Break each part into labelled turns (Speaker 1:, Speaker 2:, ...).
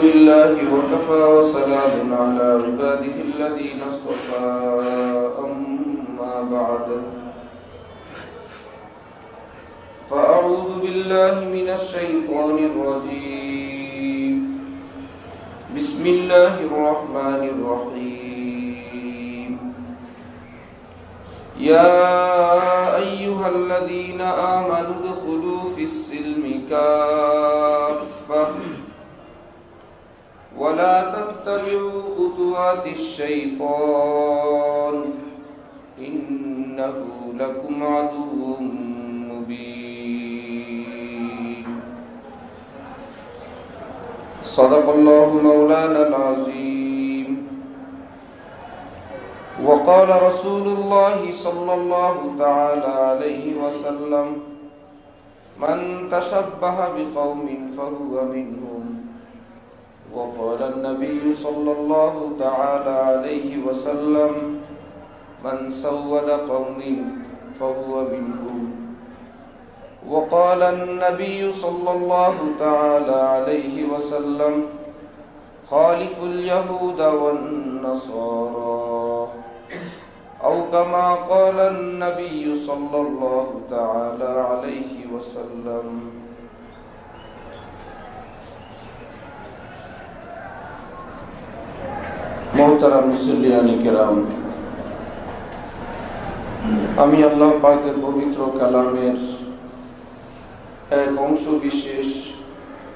Speaker 1: لله وكفى وسلام على عباده الذين اصطفى أما بعد فأعوذ بالله من الشيطان الرجيم بسم الله الرحمن الرحيم يا أيها الذين آمنوا ادخلوا في السلم كافة ولا تتبعوا خطوات الشيطان إنه لكم عدو مبين صدق الله مولانا العظيم وقال رسول الله صلى الله تعالى عليه وسلم من تشبه بقوم فهو منهم وقال النبي صلى الله تعالى عليه وسلم من سود قوم فهو منهم وقال النبي صلى الله تعالى عليه وسلم خالف اليهود والنصارى أو كما قال النبي صلى الله تعالى عليه وسلم মোহতারাম মুসল্লিয়ানি কেরাম, আমি আল্লাহ পাকের পবিত্র কালামের এক অংশ বিশেষ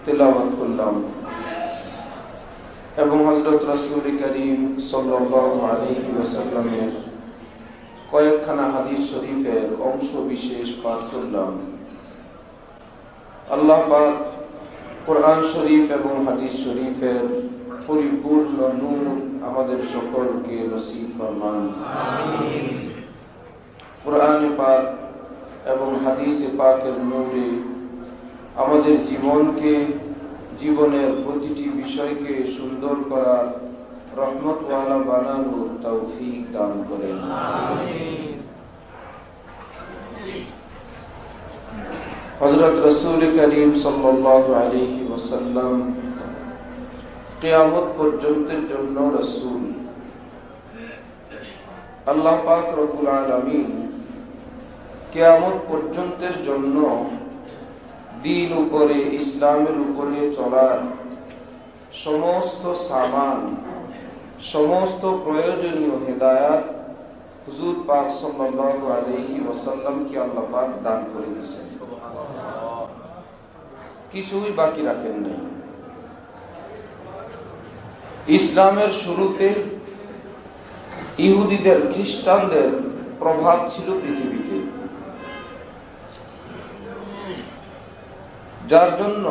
Speaker 1: তেলাওয়াত করলাম এবং হযরত রাসূল করিম সাল্লাল্লাহু আলাইহি ওয়াসাল্লামের কয়েকখানা হাদিস শরীফের অংশ বিশেষ পাঠ করলাম। আল্লাহ পাক কোরআন শরীফ এবং হাদিস শরীফের পরিপূর্ণ নূর আমাদের সকলকে নসিব ফরমান। আমিন। কোরআন পাক এবং হাদিসে পাকের নূরে আমাদের জীবনকে, জীবনের প্রতিটি বিষয়কে সুন্দর করার, রহমতওয়ালা বানানোর তৌফিক দান করেন। আমিন। হযরত রাসূল করিম সাল্লাল্লাহু আলাইহি ওয়াসাল্লাম কিয়ামত পর্যন্তের জন্য রাসূল। আল্লাহ পাক রব্বুল আলামিন কিয়ামত পর্যন্তের জন্য দ্বীন উপরে, ইসলামের উপরে চলার সমস্ত সামান, সমস্ত প্রয়োজনীয় হেদায়াত হুজুর পাক সাল্লাল্লাহু আলাইহি ওয়াসাল্লামকে আল্লাহ পাক দান করে দিয়েছেন। কিছুই বাকি রাখেন নাই। ইসলামের শুরুতে ইহুদিদের, খ্রিস্টানদের প্রভাব ছিল পৃথিবীতে, যার জন্য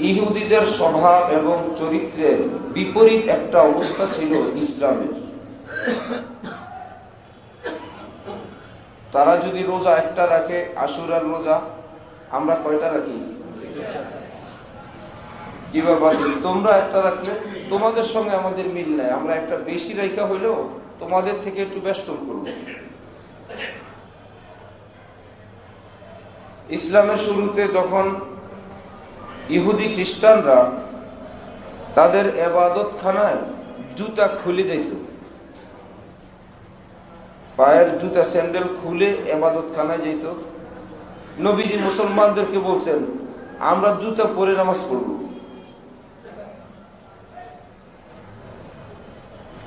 Speaker 1: ইহুদিদের স্বভাব এবং চরিত্রের বিপরীত একটা অবস্থা ছিল ইসলামের। তারা যদি রোজা একটা রাখে, আশুরার রোজা, আমরা কয়টা রাখি? কি ব্যাপার, তোমরা একটা রাখলে তোমাদের সঙ্গে আমাদের মিল নাই, আমরা একটা বেশি রেখা হইলেও তোমাদের থেকে একটু বেষ্টন করব। ইসলামের শুরুতে যখন ইহুদি খ্রিস্টানরা তাদের ইবাদতখানায় জুতা খুলে যাইত, পায়ের জুতা, স্যান্ডেল খুলে ইবাদতখানায় যাইত, নবীজি মুসলমানদেরকে বলছেন আমরা জুতা পরে নামাজ পড়ব।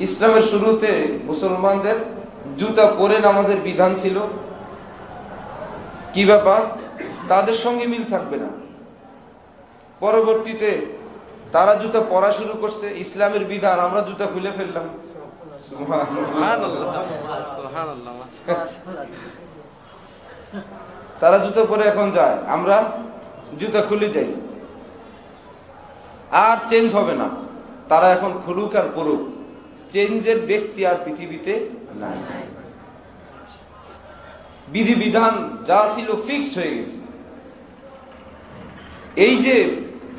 Speaker 1: ইসলামের শুরুতে মুসলমানদের জুতা পরে নামাজের বিধান ছিল। কি ব্যাপার, তাদের সঙ্গে মিল থাকবে না। পরবর্তীতে তারা জুতা পরা শুরু করছে, ইসলামের বিধান, আমরা জুতা খুলে ফেললাম। তারা জুতা পরে এখন যায়, আমরা জুতা খুলে যাই। আর চেঞ্জ হবে না, তারা এখন খুলুক আর পড়ুক, চেঞ্জের ব্যক্তি আর পৃথিবীতে নাই। বিধিবিধান যা ছিল ফিক্সড হয়ে গেছে। এই যে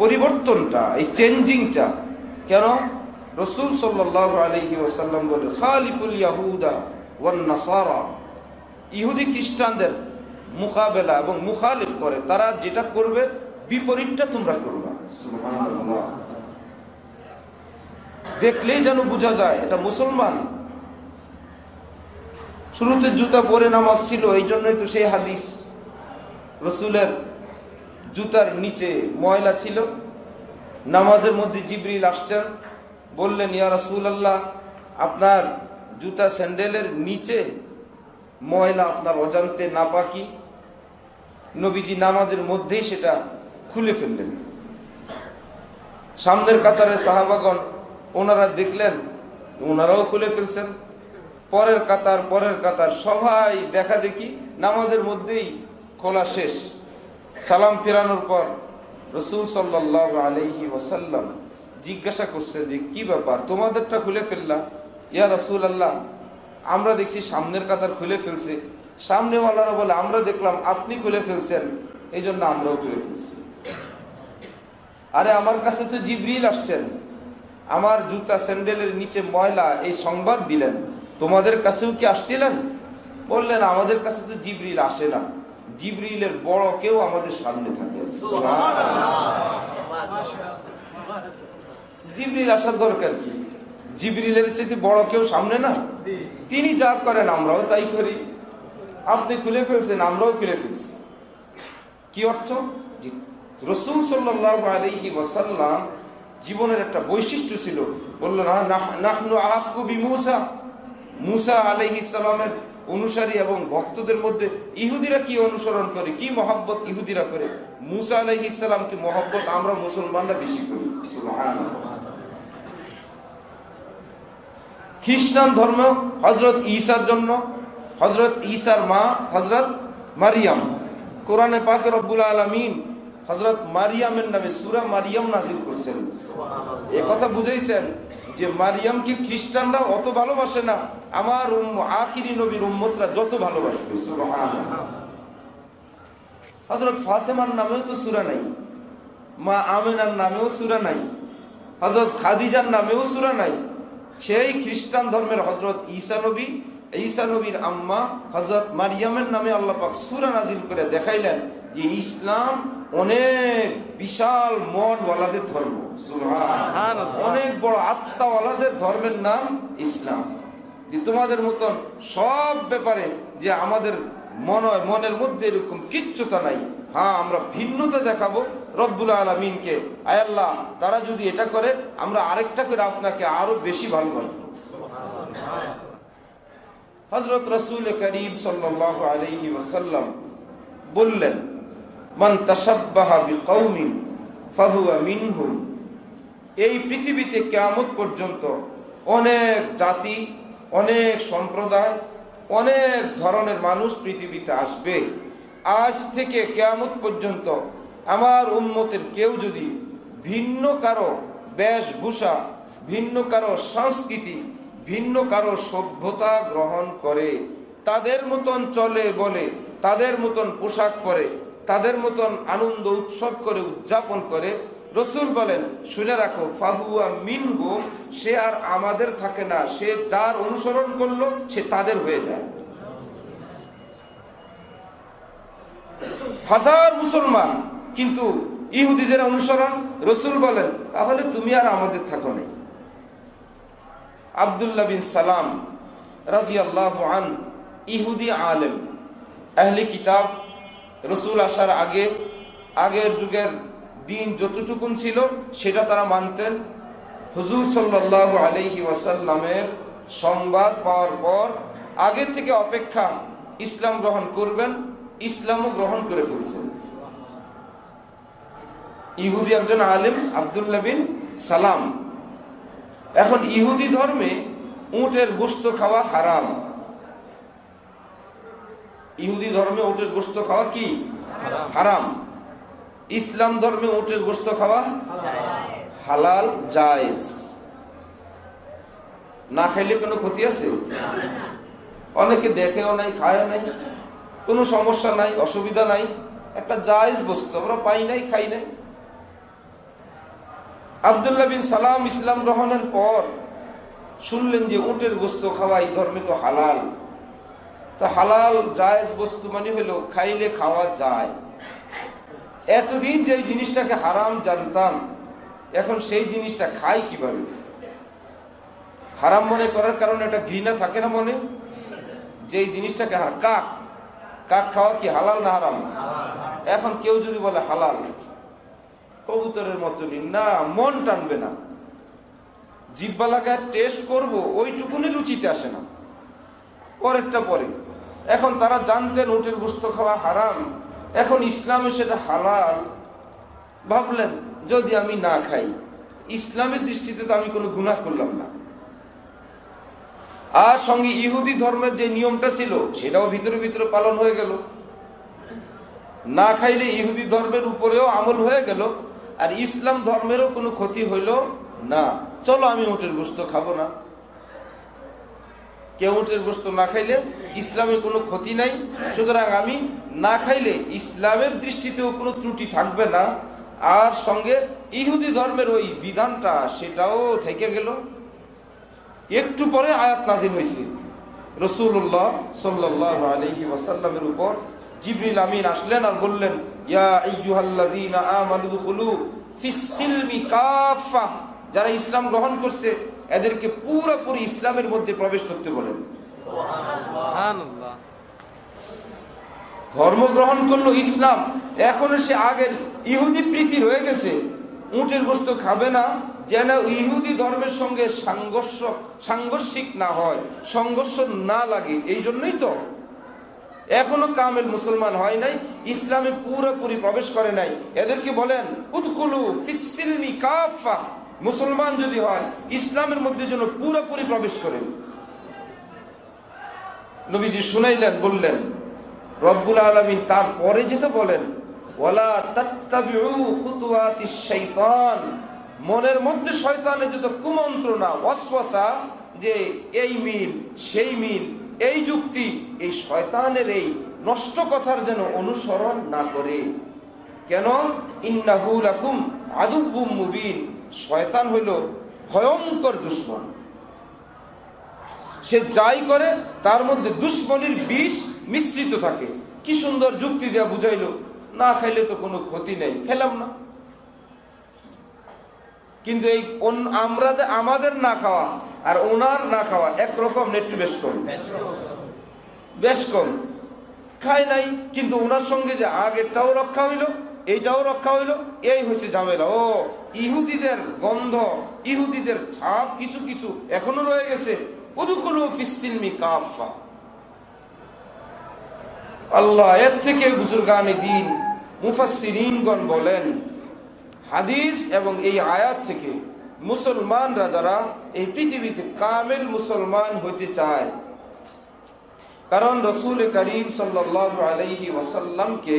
Speaker 1: পরিবর্তনটা, এই চেঞ্জিংটা কেন? রাসূল সাল্লাল্লাহু আলাইহি ওয়াসাল্লাম বলে খালিফুল ইয়াহুদা ওয়ান নাসারা, ইহুদি খ্রিস্টানদের মুকাবেলা এবং মুখালিফ করে, তারা যেটা করবে বিপরীতটা তোমরা করবা। সুবহানাল্লাহ। দেখলেই যেন বোঝা যায় এটা মুসলমান। শুরুতে জুতা পরে নামাজ ছিল, এই জন্যই তো সেই হাদিস, রসুলের জুতার নিচে ময়লা ছিল। নামাজের মধ্যে জিবরিল আসছেন, বললেন ইয়া রাসূলুল্লাহ, আপনার জুতা স্যান্ডেলের নিচে ময়লা, আপনার অজান্তে নাপাকি। নবীজি নামাজের মধ্যেই সেটা খুলে ফেললেন। সামনের কাতারে সাহাবাগণ ওনারা দেখলেন, ওনারাও খুলে ফেলছেন। পরের কাতার সবাই দেখা দেখি নামাজের মধ্যেই খোলা শেষ। সালাম ফেরানোর পর রাসূল সাল্লাল্লাহু আলাইহি ওয়াসাল্লাম জিজ্ঞাসা করছেন যে কি ব্যাপার, তোমাদেরটা খুলে ফেললা? ইয়া রাসূলুল্লাহ, আমরা দেখছি সামনের কাতার খুলে ফেলছে। সামনেওয়ালারা বলে আমরা দেখলাম আপনি খুলে ফেলছেন, এই জন্য আমরাও খুলে ফেলছি। আরে আমার কাছে তো জিবরিল আসছেন, আমার জুতা স্যান্ডেলের নিচে ময়লা, এই সংবাদ দিলেন, তোমাদের কাছেও কি আসছিলেন? বললেন আমাদের কাছে তো জিবরিল আসে না, জিবরিলের বড় কেউ আমাদের সামনে থাকে। জিবরিল আসার দরকার কি? জিবরিলের চেয়ে বড় কেউ সামনে না? তিনি যা করেন আমরাও তাই করি। আপনি খুলে ফেলছেন, আমরাও খুলে ফেলছি। কি অর্থ? রাসূল সাল্লাল্লাহু আলাইহি ওয়াসাল্লাম জীবনের একটা বৈশিষ্ট্য ছিল, বলল না নাহনু আহাক্কু বিমূসা, মুসা আলাইহিস সালামের অনুসারী এবং ভক্তদের মধ্যে ইহুদিরা কি অনুসরণ করে, কি মহব্বত ইহুদিরা করে, মুসা আলাইহিস সালাম কি মহব্বত আমরা মুসলমানরা বেশি করি। সুবহানাল্লাহ। খ্রিস্টান ধর্ম হযরত ঈসার জন্য, হযরত ঈসার মা হযরত মারিয়াম, কোরআনে পাকে রব্বুল আলামিন হযরত মারিয়ামের নামে সূরা মারিয়াম নাযিল করেছেন। এই কথা বুঝাইছেন যে মারিয়ামকে খ্রিস্টানরা অত ভালোবাসে না, আমার আখিরি নবীর উম্মতরা যত ভালোবাসবে। সুবহানাল্লাহ। হযরত ফাতেমার নামেও তো সূরা নাই, মা আমিনার নামেও সূরা নাই, হযরত খাদিজার নামেও সূরা নাই। সেই খ্রিস্টান ধর্মের হযরত ঈসা নবীর আম্মা হযরত মারিয়ামের নামে আল্লাহ পাক সূরা নাযিল করে দেখাইলেন যে ইসলাম অনেক বিশাল মনওয়ালাদের ধর্ম। সুবহানাল্লাহ। অনেক বড় আত্মাওয়ালাদের ধর্মের নাম ইসলাম। যে তোমাদের মতন সব ব্যাপারে যে আমাদের মনের মধ্যে এরকম কিচ্ছুতা নাই, হ্যাঁ আমরা ভিন্নতা দেখাবো রব্বুল আলামিনকে। আয় আল্লাহ, তারা যদি এটা করে আমরা আরেকটা করে আপনাকে আরো বেশি ভালোবাসবো। হযরত রাসূল করিম সাল্লাল্লাহু আলাইহি ওয়াসাল্লাম বললেন, মান তাশাব্বাহা বিকাউমিন ফাহুয়া মিনহুম। এই পৃথিবীতে কিয়ামত পর্যন্ত অনেক জাতি, অনেক সম্প্রদায়, অনেক ধরনের মানুষ পৃথিবীতে আসবে। আজ থেকে কিয়ামত পর্যন্ত আমার উম্মতের কেউ যদি ভিন্ন কারো বেশভূষা, ভিন্ন কারো সংস্কৃতি, ভিন্ন কারো সভ্যতা গ্রহণ করে, তাদের মতন চলে বলে, তাদের মতন পোশাক পরে, তাদের মতন আনন্দ উৎসব করে উদযাপন করে, রসুল বলেন শুনে রাখো ফাহুয়া মিনহুম, সে আর আমাদের থাকে না, সে যার অনুসরণ করলো সে তাদের হয়ে যায়। হাজার মুসলমান কিন্তু ইহুদিদের অনুসরণ, রসুল বলেন তাহলে তুমি আর আমাদের থাকো নাই। আব্দুল্লাহ বিন সালাম রাদিয়াল্লাহু আনহু ইহুদি আলেম, আহলে কিতাব। রসুল আসার আগের যুগের দিন যতটুকুন ছিল সেটা তারা মানতেন। হুজুর সাল্লাল্লাহু আলাইহি ওয়াসাল্লামের সংবাদ পাওয়ার পর আগের থেকে অপেক্ষা ইসলাম গ্রহণ করবেন, ইসলামও গ্রহণ করে ফেলছেন। ইহুদি একজন আলেম আব্দুল্লাহ বিন সালাম। এখন ইহুদি ধর্মে উটের গোশত খাওয়া হারাম। ইহুদি ধর্মে উটের গোশত খাওয়া কি হারাম। ইসলাম ধর্মে উটের গোশত খাওয়া হালাল, জায়েজ। না খাইলে কোনো ক্ষতি আছে? অনেকে দেখেও নাই, খায়ও নাই, কোনো সমস্যা নাই, অসুবিধা নাই, একটা জায়েজ বস্তু, আমরা পাই নাই, খাই নাই। আব্দুল্লাহ বিন সালাম ইসলাম গ্রহণের পর শুনলেন যে উটের গোশত খাওয়া এই ধর্মে তো হালাল। তো হালাল জায়েজ বস্তু মানে হলো খাইলে খাওয়া যায়। এতদিন যে জিনিসটাকে হারাম জানতাম, এখন সেই জিনিসটা খাই কিভাবে? হারাম মনে করার কারণে একটা ঘৃণা থাকে না মনে, যে এই জিনিসটাকে কাক কাক খাওয়া কি হালাল না হারাম? এখন কেউ যদি বলে হালাল, কবুতরের মতনই না, মন টানবে না, জিহ্বা লাগায় টেস্ট করব, ওইটুকুনি রুচিতে আসে না, পরেরটা পরে। এখন তারা জানতেন উটের গোশত খাওয়া হারাম, এখন ইসলামে সেটা হালাল। ভাবলেন যদি আমি না খাই, ইসলামের দৃষ্টিতে তো আমি কোনো গুনাহ করলাম না। আর সঙ্গে ইহুদি ধর্মের যে নিয়মটা ছিল সেটাও ভিতরে ভিতরে পালন হয়ে গেল। না খাইলে ইহুদি ধর্মের উপরেও আমল হয়ে গেল, আর ইসলাম ধর্মেরও কোনো ক্ষতি হইল না। চলো আমি উটের গোশত খাবো না। কেউ উটের গোশত না খাইলে ইসলামের কোনো ক্ষতি নাই, সুতরাং আমি না খাইলে ইসলামের দৃষ্টিতেও কোনো ত্রুটি থাকবে না, আর সঙ্গে ইহুদি ধর্মের ওই বিধানটা সেটাও থেকে গেল। একটু পরে আয়াত নাযিল হয়েছে রাসূলুল্লাহ সাল্লাল্লাহু আলাইহি ওয়াসাল্লামের উপর। জিবরিল আমিন আসলেন আর বললেন, ইয়া আইয়ুহাল্লাযীনা আমানু দুখুলু ফিস সিলমি কাফা, যারা ইসলাম গ্রহণ করছে এদেরকে পুরোপুরি ইসলামের মধ্যে প্রবেশ করতে বলেন। সুবহানাল্লাহ। ধর্ম গ্রহণ করলো ইসলাম, এখন সে আগের ইহুদি প্রীতি রয়ে গেছে, উটের গোশত খাবে না, যেন ইহুদি ধর্মের সঙ্গে সাংঘর্ষিক না হয়, সংঘর্ষ না লাগে। এই জন্যই তো এখনো কামেল মুসলমান হয় নাই, ইসলামে পুরোপুরি প্রবেশ করে নাই। এদেরকে বলেন উদখুলু ফিস সিলমি কাফা, মুসলমান যদি হয় ইসলামের মধ্যে যেন পুরোপুরি প্রবেশ করে। নবীজি শুনাইলেন, বললেন রব্বুল আলামিন তারপরে যেটা বলেন, ওয়ালা তাত্তাবিউ খুতুওয়াতিশ শাইতান, মনের মধ্যে শয়তানের যত কুমন্ত্রণা ওয়াসওয়াসা, যে এই মিল সেই মিল, এই যুক্তি, এই শয়তানের এই নষ্ট কথার যেন অনুসরণ না করে। কেন? ইন্নাহু লাকুম আদুব্বুম মুবিন, শয়তান হইল ভয়ঙ্কর দুশমন। সে যাই করে তার মধ্যে দুশমনির বিষ মিশ্রিত থাকে। কি সুন্দর যুক্তি দেয়া বুঝাইলো, না খাইলে তো কোনো ক্ষতি নেই, খেলাম না। কিন্তু এই আমাদের না খাওয়া আর ওনার না খাওয়া একরকম, একটু বেশ কম, বেশ কম। খায় নাই, কিন্তু ওনার সঙ্গে যে আগেরটাও রক্ষা হইলো, এইটাও রক্ষা হইলো, এই হয়েছে ঝামেলা। ও ইহুদিদের গন্ধ, ইহুদিদের ছাপ কিছু কিছু এখনো রয়ে গেছে। উদখুলু ফিস সিলমি কাফা। আল্লাহ এর থেকে বুজুর্গানে দ্বীন মুফাসসিরিনগণ বলেন, হাদিস এবং এই আয়াত থেকে মুসলমানরা যারা এই পৃথিবীতে কামেল মুসলমান হইতে চায়, কারণ রাসূল করিম সাল্লাল্লাহু আলাইহি ওয়াসাল্লামকে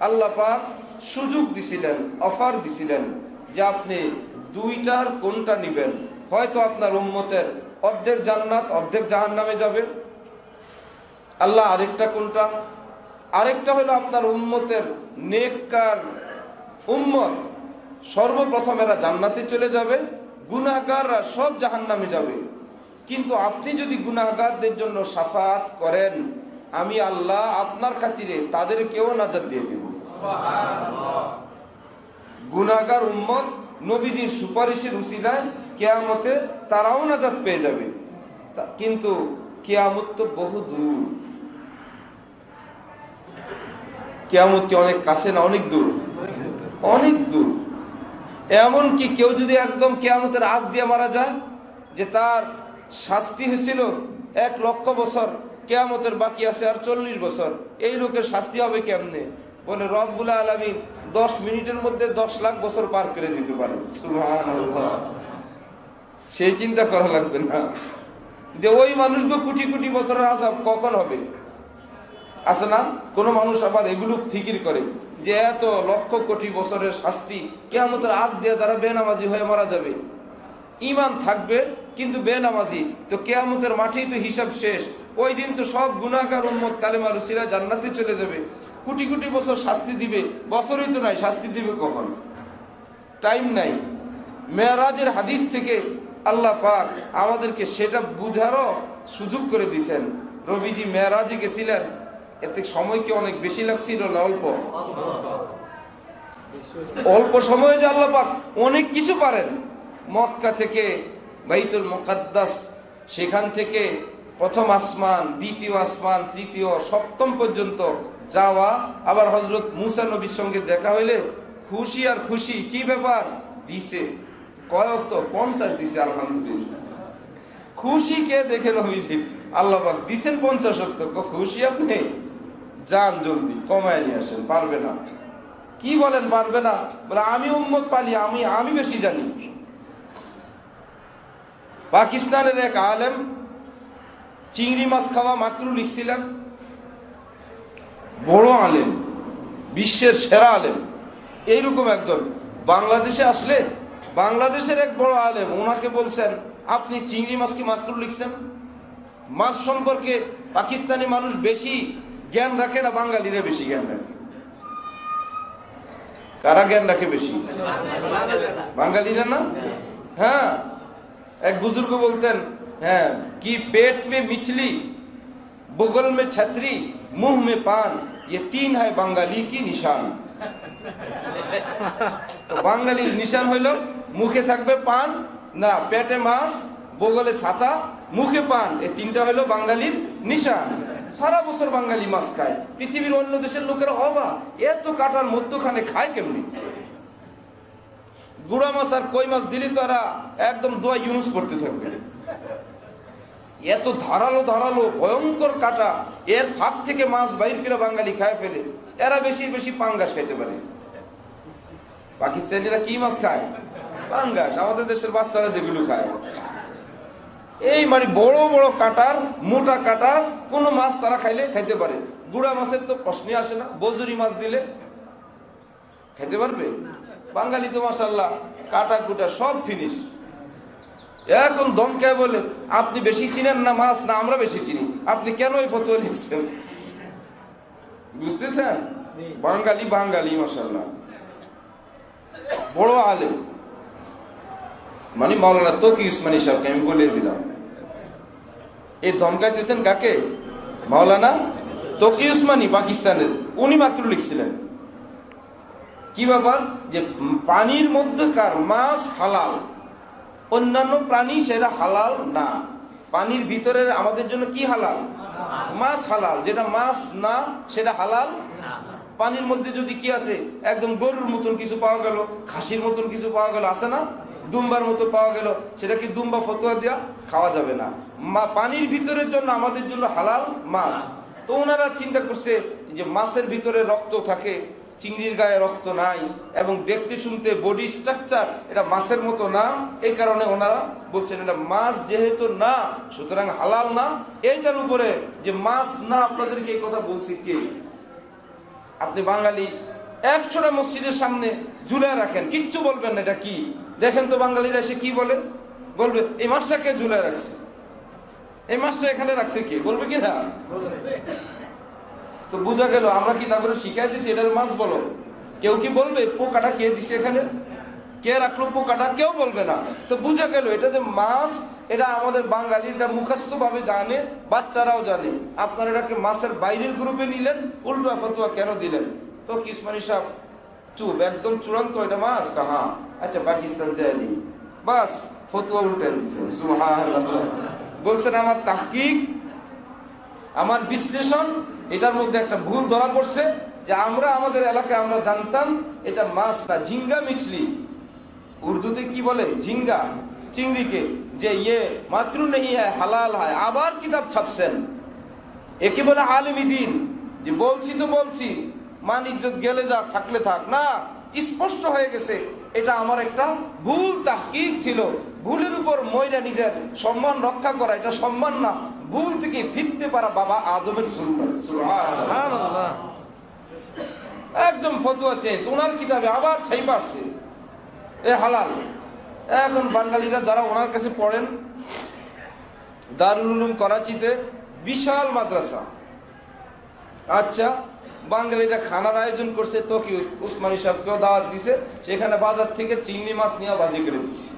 Speaker 1: আল্লাহ পাক সুযোগ দিছিলেন, অফার দিছিলেন যে আপনি দুইটার কোনটা নিবেন। হয়তো আপনার উম্মতের অর্ধেক জান্নাত অর্ধেক জাহান্নামে যাবে। আল্লাহ আরেকটা কোনটা? আরেকটা হলো আপনার উম্মতের নেককার উম্মত সর্বপ্রথম এরা জান্নাতে চলে যাবে, গুনাহগাররা সব জাহান্নামে যাবে। কিন্তু আপনি যদি গুনাহগারদের জন্য শাফাআত করেন, আমি আল্লাহ আপনার খাতিরে তাদেরকেও নাজাত দিয়ে দেব। সুবহানাল্লাহ। গুনাহগার উম্মত নবীজির সুপারিশের উসিলায় কিয়ামতে তারাও নাজাত পেয়ে যাবে। কিন্তু কিয়ামত তো বহু দূর, কিয়ামত কি অনেক কাছে না অনেক দূর? অনেক দূর। এমন কি কেউ যদি একদম কিয়ামতের আগ দিয়ে মারা যায়, যে তার শাস্তি হয়েছিল 1,00,000 বছর, কিয়ামতের বাকি আছে আর 40 বছর, এই লোকের শাস্তি হবে কেমনে? বলে রব্বুল আলামিন 10 মিনিটের মধ্যে 10 লাখ বছর পার করে দিতে পারেন। সুবহানাল্লাহ। সেই চিন্তা করা লাগবে না যে ওই মানুষকে কোটি কোটি বছরের আযাব কখন হবে। আছে না কোন মানুষ আবার এগুলো ফিকির করে যে এত লক্ষ কোটি বছরের শাস্তি কিয়ামতের আগ দিয়ে যারা বেনামাজি হয়ে মারা যাবে, ঈমান থাকবে কিন্তু বেনামাজি, তো কিয়ামতের মাঠেই তো হিসাব শেষ। ওই দিন তো সব গুনাহগার উম্মত কালেমার উসিলায় জান্নাতে চলে যাবে। কোটি কোটি বছর শাস্তি দিবে, বছরই তো নাই, শাস্তি দিবে কখন? টাইম নাই। মেরাজের হাদিস থেকে আল্লাহ পাক আমাদেরকে সেটা বুঝারও সুযোগ করে দিয়েছেন রবিজি মেরাজে গেছিলেন, এতে সময় কি অনেক বেশি লাগছিল না অল্প? অল্প সময়ে যে আল্লাহ পাক অনেক কিছু পারেন। মক্কা থেকে বাইতুল মুকাদ্দাস, সেখান থেকে প্রথম আসমান, দ্বিতীয় আসমান, তৃতীয়, সপ্তম পর্যন্ত যাওয়া, আবার হযরত মুসা নবীর সঙ্গে দেখা হইলে খুশি আর খুশি। কি ব্যাপার দিছে কয়ক? তো 50 দিছে, আলহামদুলিল্লাহ। খুশি কে দেখে নবীজি? আল্লাহ পাক দিছেন 50 অক্ত। খুশি আপনি? যান জলদি কমায় নিয়ে আসেন। পারবে না। কি বলেন পারবে না? বলে আমি উম্মত পালি, আমি বেশি জানি। পাকিস্তানের এক আলেম চিংড়ি মাছ খাওয়া মাকরু লিখছিলেন। বড় আলেম, বিশ্বের সেরা আলেম, এইরকম একজন বাংলাদেশে আসলে, বাংলাদেশের এক বড় আলেম ওনাকে বলছেন, আপনি চিংড়ি মাছকে মাকরু লিখছেন? মাছ সম্পর্কে পাকিস্তানি মানুষ বেশি জ্ঞান রাখে না বাঙালিরা বেশি জ্ঞান রাখে? কারা জ্ঞান রাখে বেশি? বাঙালিরা না? হ্যাঁ, এক বুজুর্গ বলতেন, হ্যাঁ, কি পেট মে মিছলি, বগল মে ছত্রি, মুহ মে পান, ये 3 है বাঙালি কি নিশান। বাঙালির নিশান হইল মুখে থাকবে পান, না পেটে মাছ, বগলে ছাতা, মুখে পান, এই 3টা হইল বাঙালির নিশান। সারা বছর বাঙালি মাছ খায়। পৃথিবীর অন্য দেশের লোকেরা অবাক, এত কাটার মধ্যখানে খায় কেমনি? গুড়া মাছ আর কই মাছ দিলে তারা একদম দোয়া ইউনুস করতে থাকবে। এত ধারালো ধারালো ভয়ঙ্কর কাটা, এর ফাঁক থেকে মাছ বাইর করে বাঙালি খায় ফেলে। এরা বেশি বেশি পাঙ্গাস খাইতে পারে। পাকিস্তানিরা কি মাছ খায়? পাঙ্গাস। আমাদের দেশের বাচ্চারা যেগুলো খায়, এই মানে বড় বড় কাটার, মোটা কাটার কোন মাছ তারা খাইলে খাইতে পারে। গুড়া মাছের তো প্রশ্নই আসে না। বজুরি মাছ দিলে খাইতে পারবে? বাঙালি তো মাশাআল্লাহ কাটা কুটা সব ফিনিশ। এখন দমকায় বলে, আপনি বেশি চিনেন না মাছ, না আমরা বেশি চিনি, আপনি কেন এই ফতোয়া লিখছেন? বুঝতেছেন? বাঙালি বাঙালি মাশাআল্লাহ বড় আলেম, মানে মাওলানা তকি উসমানী সাহেবকে আমি বলে দিলাম। এই ধমকাইতেছেন কাকে? মাওলানা তকি উসমানী পাকিস্তানের। উনি মাত্র লিখছিলেন কি ব্যাপার, যে পানির মধ্যকার মাছ হালাল, অন্যান্য প্রাণী সেটা হালাল না। পানির ভিতরের আমাদের জন্য কি হালাল? মাছ হালাল। যেটা মাছ না সেটা হালাল। পানির মধ্যে যদি কি আছে, একদম গরুর মতন কিছু পাওয়া গেল, খাসির মতন কিছু পাওয়া গেল, আছে না, দুম্বার মতো পাওয়া গেল, সেটা কি দুম্বা ফতোয়া দিয়া খাওয়া যাবে না। পানির ভিতরের জন্য আমাদের জন্য হালাল মাছ। তো ওনারা চিন্তা করছে যে মাছের ভিতরে রক্ত থাকে, চিংড়ির গায়ে রক্ত নাই, এবং দেখতে শুনতে বডি স্ট্রাকচার এটা মাছের মতো না। এই কারণে ওনারা বলছেন এটা মাছ যেহেতু না, সুতরাং হালাল না। এইটার উপরে যে মাছ না, আপনাদেরকে এই কথা বলছি কে? আপনি বাঙালি 100টা মসজিদের সামনে ঝুলায় রাখেন, কিচ্ছু বলবেন না এটা কি। দেখেন তো বাঙালিরা এসে কি বলে? বলবে এই মাছটা কে ঝুলায় রাখছে, এই মাছটা এখানে রাখছে কে, বলবে কি না? তো বোঝা গেল আমরা কি তারপরে শিখাই দিছি এটার মাছ বলো। কেউ কি বলবে পোকাটা কে দিছে এখানে, কে রাখলো পোকাটা? কেউ বলবে না। তো বুঝা গেল এটা যে মাছ, এটা আমাদের বাঙালিরা মুখস্থ ভাবে জানে, বাচ্চারাও জানে। আপনারা এটাকে মাছের বাইরের গ্রুপে নিলেন, উল্টা ফতোয়া কেন দিলেন? তো কিসমানি সাহেব চুপ, একদম চূড়ান্ত এটা মাছ কাহা, আচ্ছা পাকিস্তান যায়নি, বাস ফতোয়া উল্টে দিচ্ছে। সুবহানাল্লাহ। বলছেন আমার তাহকিক, আমার বিশ্লেষণ, এটার মধ্যে একটা ভুল ধরা পড়ছে, যে আমরা আমাদের এলাকায় আমরা জানতাম এটা মাছ না, ঝিঙ্গা মিছলি। উর্দুতে কি বলে? ঝিঙ্গা, চিংড়িকে, যে ইয়ে মাকরু নেই হ্যায় হালাল হয়। আবার কিতাব ছাপছেন, একে বলে আলেমী দিন, যে বলছি তো বলছি, মান ইজ্জত গেলে যা, থাকলে থাক না। স্পষ্ট হয়ে গেছে এটা আমার একটা ভুল তাহকিক ছিল। ভুলের উপর ময়রা নিজের সম্মান রক্ষা করা এটা সম্মান না, ভুল থেকে ফিরতে পারা বাবা আদমের সুন্নাত। সুবহানাল্লাহ। একদম ফতোয়া চেঞ্জ, ওনার কিতাবে আবার ছাইপা আসছে এ হালাল। এখন বাঙালিরা যারা ওনার কাছে পড়েন, দারুল উলুম করাচিতে বিশাল মাদ্রাসা, আচ্ছা বাঙালিরা খানার আয়োজন করছে, তো কি উসমানী সাহেবকেও দাওয়াত দিছে, সেখানে বাজার থেকে চিংড়ি মাছ নিয়ে বাজি করে দিচ্ছে।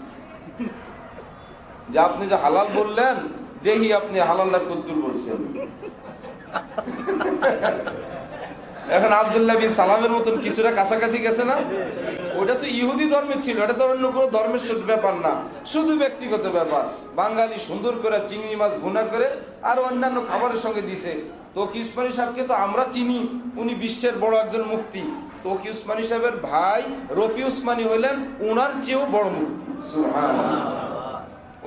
Speaker 1: যে আপনি যে হালাল বললেন, দেখি আপনি হালাল্লাহ কদ্দুর বলছেন। এখন আব্দুল্লাহ বিন সালামের মতন কিছুটা কাছাকাছি গেছে না? ওটা তো ইহুদি ধর্মের ছিল, এটা তো অন্য কোনো ধর্মের ব্যাপার না, শুধু ব্যক্তিগত ব্যাপার। বাঙালি সুন্দর করে চিংড়ি মাছ ভুনা করে আর অন্যান্য খাবারের সঙ্গে দিছে। তকি উসমানী সাহেবকে তো আমরা চিনি, উনি বিশ্বের বড় একজন মুফতি। তকি উসমানী সাহেবের ভাই রফি উসমানী হলেন উনার চেয়েও বড় মুফতি। সুবহানাল্লাহ।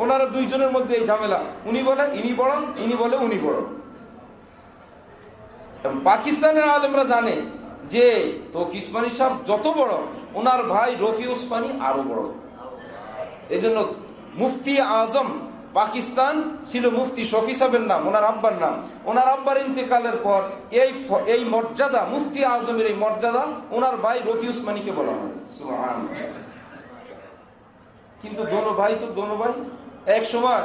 Speaker 1: ওনারা দুইজনের মধ্যে এই ঝামেলা, উনি বলে ইনি বড়, ইনি বলে উনি বড়। পাকিস্তানের আলেমরা জানে যে তকি উসমানী সাহেব যত বড়, ওনার ভাই রফি উসমানী আরো বড়। এই জন্য মুফতি আজম পাকিস্তান ছিল মুফতি শফি সাহেবের নাম, ওনার আব্বার নাম। ওনার আব্বার ইন্তেকালের পর এই মর্যাদা, মুফতি আজমের এই মর্যাদা ওনার ভাই রফি উসমানীকে বলা হয়। সুবহানাল্লাহ। কিন্তু দোনো ভাই তো দোনো ভাই। এক সময়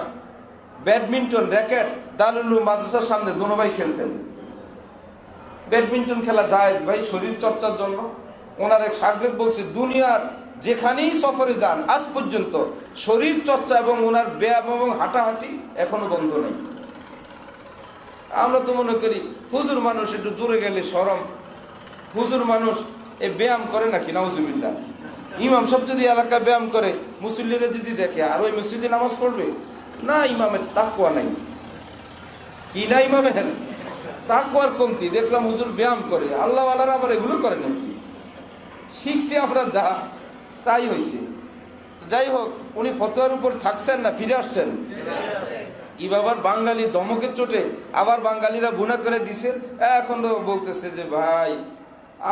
Speaker 1: ব্যাডমিন্টন র্যাকেট দারুল উলুম মাদ্রাসার সামনে দোনো ভাই খেলতেন। ব্যাডমিন্টন খেলা জায়েজ ভাই, শরীর চর্চার জন্য। ওনার এক শাগরেদ বলছে, দুনিয়ার যেখানেই সফরে যান আজ পর্যন্ত শরীর চর্চা এবং ওনার ব্যায়াম এবং হাঁটাহাঁটি এখনো বন্ধ নেই। আমরা তো মনে করি হুজুর মানুষ, একটু জোরে গেলে শরম। হুজুর মানুষ এ ব্যায়াম করে নাকি? নাউজুবিল্লাহ। ইমাম সব যদি এলাকায় ব্যায়াম করে, মুসল্লিরা যদি দেখে আর ওই মসজিদে নামাজ পড়বে না, ইমামের তাকওয়া নাই। কি না ইমামের তাকওয়ার কমতি। দেখলাম হুজুর ব্যায়াম করে, আল্লাহ ওয়ালারা আবার এগুলো করে নাকি? শিখছি আমরা যা তাই হয়েছে। যাই হোক, উনি ফতোয়ার উপর থাকছেন না, ফিরে আসছেন। কি বাবার বাঙালি দমকের চোটে আবার বাঙালিরা গুনাহ করে দিছে। এখন বলতেছে যে ভাই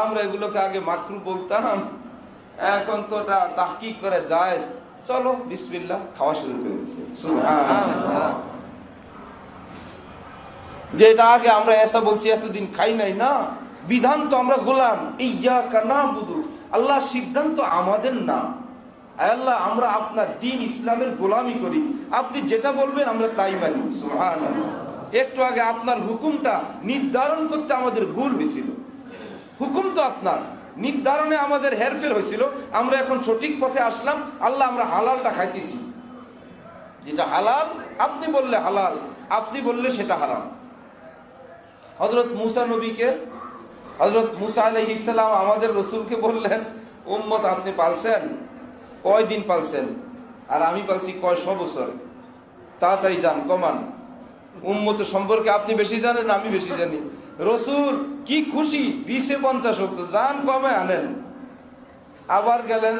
Speaker 1: আমরা এগুলোকে আগে মাকরু বলতাম, এখন তো এটা তাহকিক করে জায়েজ, চলো বিসমিল্লাহ, খাওয়া শুরু করে দিছে। সুবহানাল্লাহ। যে এটা আগে আমরা এসা বলছি, এতদিন খাই নাই না, বিধান তো আমরা গোলাম। ইয়্যাকা না'বুদু, আল্লাহ সিদ্ধান্ত আমাদের না। আল্লাহ আমরা আপনার দ্বীন ইসলামের গোলামি করি, আপনি যেটা বলবেন আমরা তাই মানি। সুবহানাল্লাহ। একটু আগে আপনার হুকুমটা নির্ধারণ করতে আমাদের ভুল হয়েছিল। হুকুম তো আপনার, নির্ধারণে আমাদের হেরফের হয়েছিল। আমরা এখন সঠিক পথে আসলাম, আল্লাহ আমরা হালালটা খাইতেছি। যেটা হালাল আপনি বললে হালাল, আপনি বললে সেটা হারাম। হযরত মুসা নবীকে, হযরত মুসা আলাইহিস সালাম আমাদের রাসূলকে বললেন, উম্মত আপনি পালছেন কয়দিন পালছেন? আর আমি পালছি কয়শো বছর, তাড়াতাড়ি যান কমান। উম্মত সম্পর্কে আপনি বেশি জানেন, আমি বেশি জানি। রাসূল কি খুশি, দিছে 50 ওয়াক্ত, যান কমে আনেন। আবার গেলেন,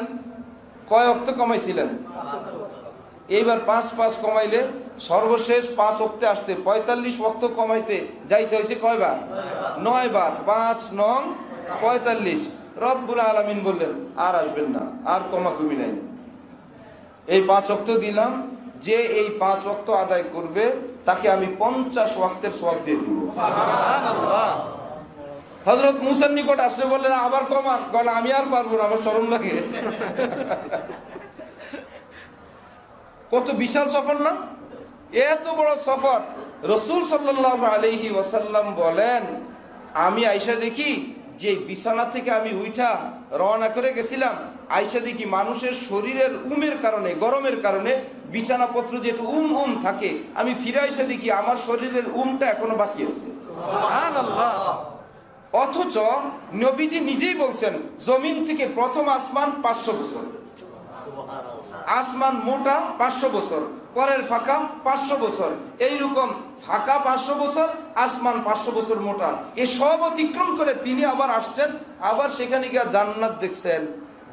Speaker 1: কয় ওয়াক্ত কমাইছিলেন? এইবার 5 কমাইলে সর্বশেষ 5 ওয়াক্তে আসতে 45 ওয়াক্ত কমাইতে যাইতে হয়েছে কয়বার? 9 বার। 5 9 45। রব্বুল আলামিন বললেন আর আসবেন না, আর কমাকমি নাই। এই 5 ওয়াক্ত দিলাম, যে এই 5 ওয়াক্ত আদায় করবে তাকে আমি 50 ওয়াক্তের সওয়াব দিয়ে দিব। সুবহানাল্লাহ। হযরত মুসার নিকট আসলে বললেন আবার কমান, বলে আমি আর পারবো না, আমার শরম লাগে। কত বিশাল সফর না, এত বড় সফর। রাসূল সাল্লাল্লাহু আলাইহি ওয়াসাল্লাম বলেন, আমি আয়েশা দেখি যে বিছানা থেকে আমি উঠা রওনা করে গেছিলাম, আয়েশা দেখি মানুষের শরীরের উমের কারণে, গরমের কারণে বিছানাপত্র যেটা থাকে, আমি ফিরে আয়েশা দেখি আমার শরীরের উমটা এখনো বাকি আছে। সুবহানাল্লাহ। অথচ নবীজি নিজেই বলছেন, জমিন থেকে প্রথম আসমান 500 বছর, আসমান মোটা 500 বছর, পরের ফাঁকা 500 বছর, এইরকম ফাঁকা 500 বছর, আসমান 500 বছর মোটা। এ সব অতিক্রম করে তিনি আবার আসছেন, আবার সেখানে গিয়ে জান্নাত দেখছেন,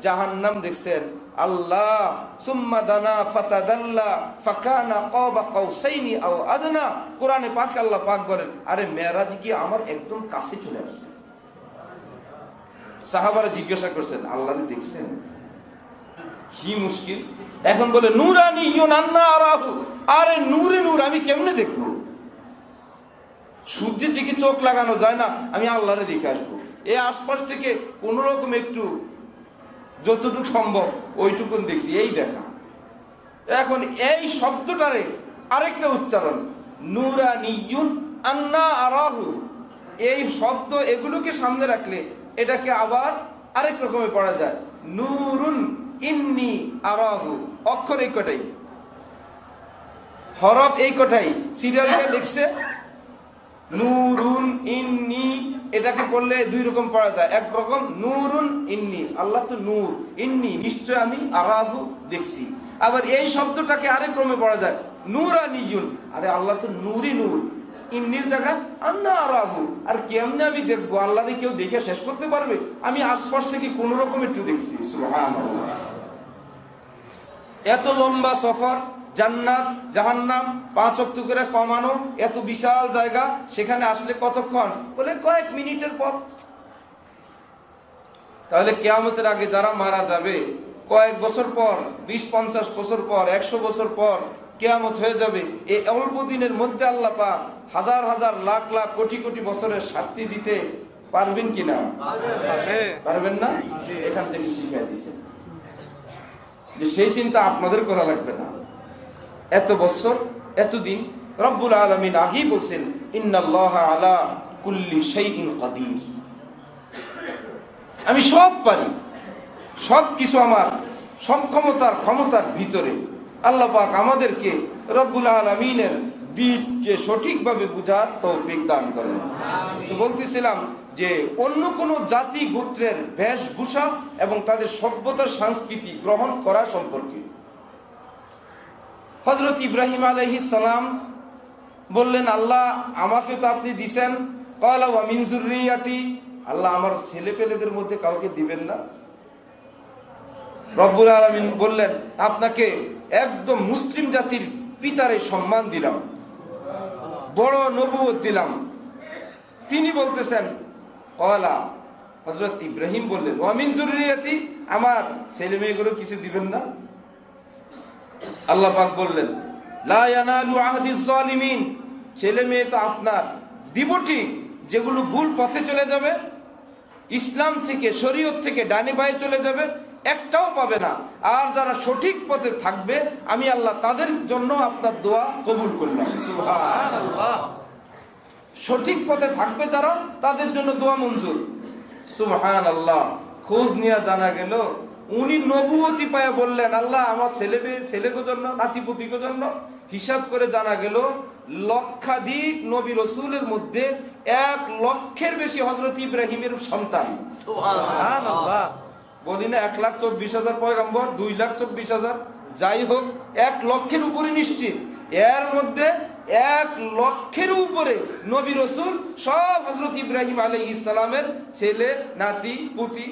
Speaker 1: জাহান্নাম দেখছেন। আল্লাহ সুম্মা দানা ফাতাদাল্লা ফাকানা কাবা কাউসাইনি আও আদনা। কোরআনে পাক আল্লাহ পাক বলেন, আরে মেরাজ কি আমার একদম কাছে চলে আসছে। সাহাবারা জিজ্ঞাসা করছেন, আল্লাহকে দেখছেন? কি মুশকিল। এখন বলে নূরানিয়ুন আন্না আরাহু, আরে নূরে নূর, আমি কেমনে দেখবো? সূর্যের দিকে চোখ লাগানো যায় না, আমি আল্লাহরে দেখে আসবো। এই আশপাশ থেকে কোন রকম একটু যতটুকু সম্ভব ওইটুকুন দেখছি, এই দেখা। এখন এই শব্দটারে আরেকটা উচ্চারণ, নূরানিয়ুন আন্না আরাহু, এই শব্দ এগুলোকে সামনে রাখলে এটাকে আবার আরেক রকমে পড়া যায়, নূরুন ইন্নি আরাহু। অক্ষর এই কটাই। হরফ এই কথাই সিরিয়ালটা লিখছে নূরুন ইন্নি, এটাকে পড়লে দুই রকম পড়া যায়। এক রকম নূরুন ইন্নি, আল্লাহ তো নূর, ইন্নি নিশ্চয় আমি আরাহু দেখছি। আবার এই শব্দটাকে আরেক ক্রমে পড়া যায় নূরানিয়ুন, আরে আল্লাহ তো নূরই নূর, ইন্নির জায়গায় আন্না আরাহু, আর কেমনে আমি দেখবো? আল্লাহরে কেউ দেখে শেষ করতে পারবে? আমি আশপাশ থেকে কোন রকম একটু দেখছি। সুবহানাল্লাহ। এত লম্বা সফর, জান্নাত জাহান্নাম 5 ওয়াক্ত করে কমানো, এত বিশাল জায়গা, সেখানে আসলে কতক্ষণ? বলে কয়েক মিনিটের পথ। তাহলে কিয়ামতের আগে যারা মারা যাবে, কয়েক বছর পর, 20-50 বছর পর, 100 বছর পর কিয়ামত হয়ে যাবে, এই অল্প দিনের মধ্যে আল্লাহ পাক হাজার হাজার লাখ লাখ কোটি কোটি বছরের শাস্তি দিতে পারবেন কিনা? পারবেন না? এখান থেকে শিখিয়ে দিয়েছেন যে সেই চিন্তা আপনাদের করা লাগবে না। এত বছর, এতদিন রব্বুল আলামিন আগেই বলছেন ইন্নাল্লাহা আলা কুল্লি শাইইন কাদির, আমি সব পারি, সব কিছু আমার সক্ষমতার ক্ষমতার ভিতরে। আল্লাহ পাক আমাদেরকে রব্বুল আলামিনের দিনকে সঠিকভাবে বুঝার তৌফিক দান করেন। তো বলতেছিলাম যে অন্য কোন জাতি গোত্রের বেশভূষা এবং তাদের সভ্যতার সংস্কৃতি গ্রহণ করা সম্পর্কে হযরত ইব্রাহিম আলাইহিস সালাম বললেন, আল্লাহ আমাকে তো আপনি দিবেন, ক্বালা ওয়া মিন যুররিয়াতি, আল্লাহ আমার ছেলে পেলেদের মধ্যে কাউকে দিবেন না? রব্বুল আলামিন বললেন, আপনাকে একদম মুসলিম জাতির পিতারে সম্মান দিলাম, বড় নবুয়ত দিলাম। তিনি বলতেছেন, ক্বালা, হযরত ইব্রাহিম বললেন, ওয়া মিন যুররিয়াতি, আমার ছেলে মেয়েগুলো কিছু দিবেন না? আল্লাহ পাক বললেন, লা ইয়ানালু আহদিজ জালিমিন, ছেলে মেয়ে তো আপনার দিব ঠিক, যেগুলো ভুল পথে চলে যাবে, ইসলাম থেকে শরীয়ত থেকে ডানে বায়ে চলে যাবে, একটাও পাবে না। আর যারা সঠিক পথে থাকবে, আমি আল্লাহ তাদের জন্য আপনার দোয়া কবুল করলাম। সুবহানাল্লাহ। সঠিক পথে থাকবে যারা, তাদের জন্য দোয়া মঞ্জুর। সুবহানাল্লাহ। খোঁজ নিয়ে জানা গেল উনি নবুয়তি পায় বললেন, আল্লাহ আমার ছেলেকে জন্য, নাতিপুতিকে জন্য। হিসাব করে জানা গেল লক্ষাধিক নবী রসুলের মধ্যে 1 লক্ষের বেশি হযরত ইব্রাহিমের সন্তান। সুবহানাল্লাহ। বলি না 1,24,000 পয়গম্বর, 2,24,000, যাই হোক 1 লক্ষের উপরে নিশ্চিত। এর মধ্যে 1 লক্ষের উপরে নবী রসুল সব হযরত ইব্রাহিম আলাইহিস সালামের ছেলে, নাতি, পুতি।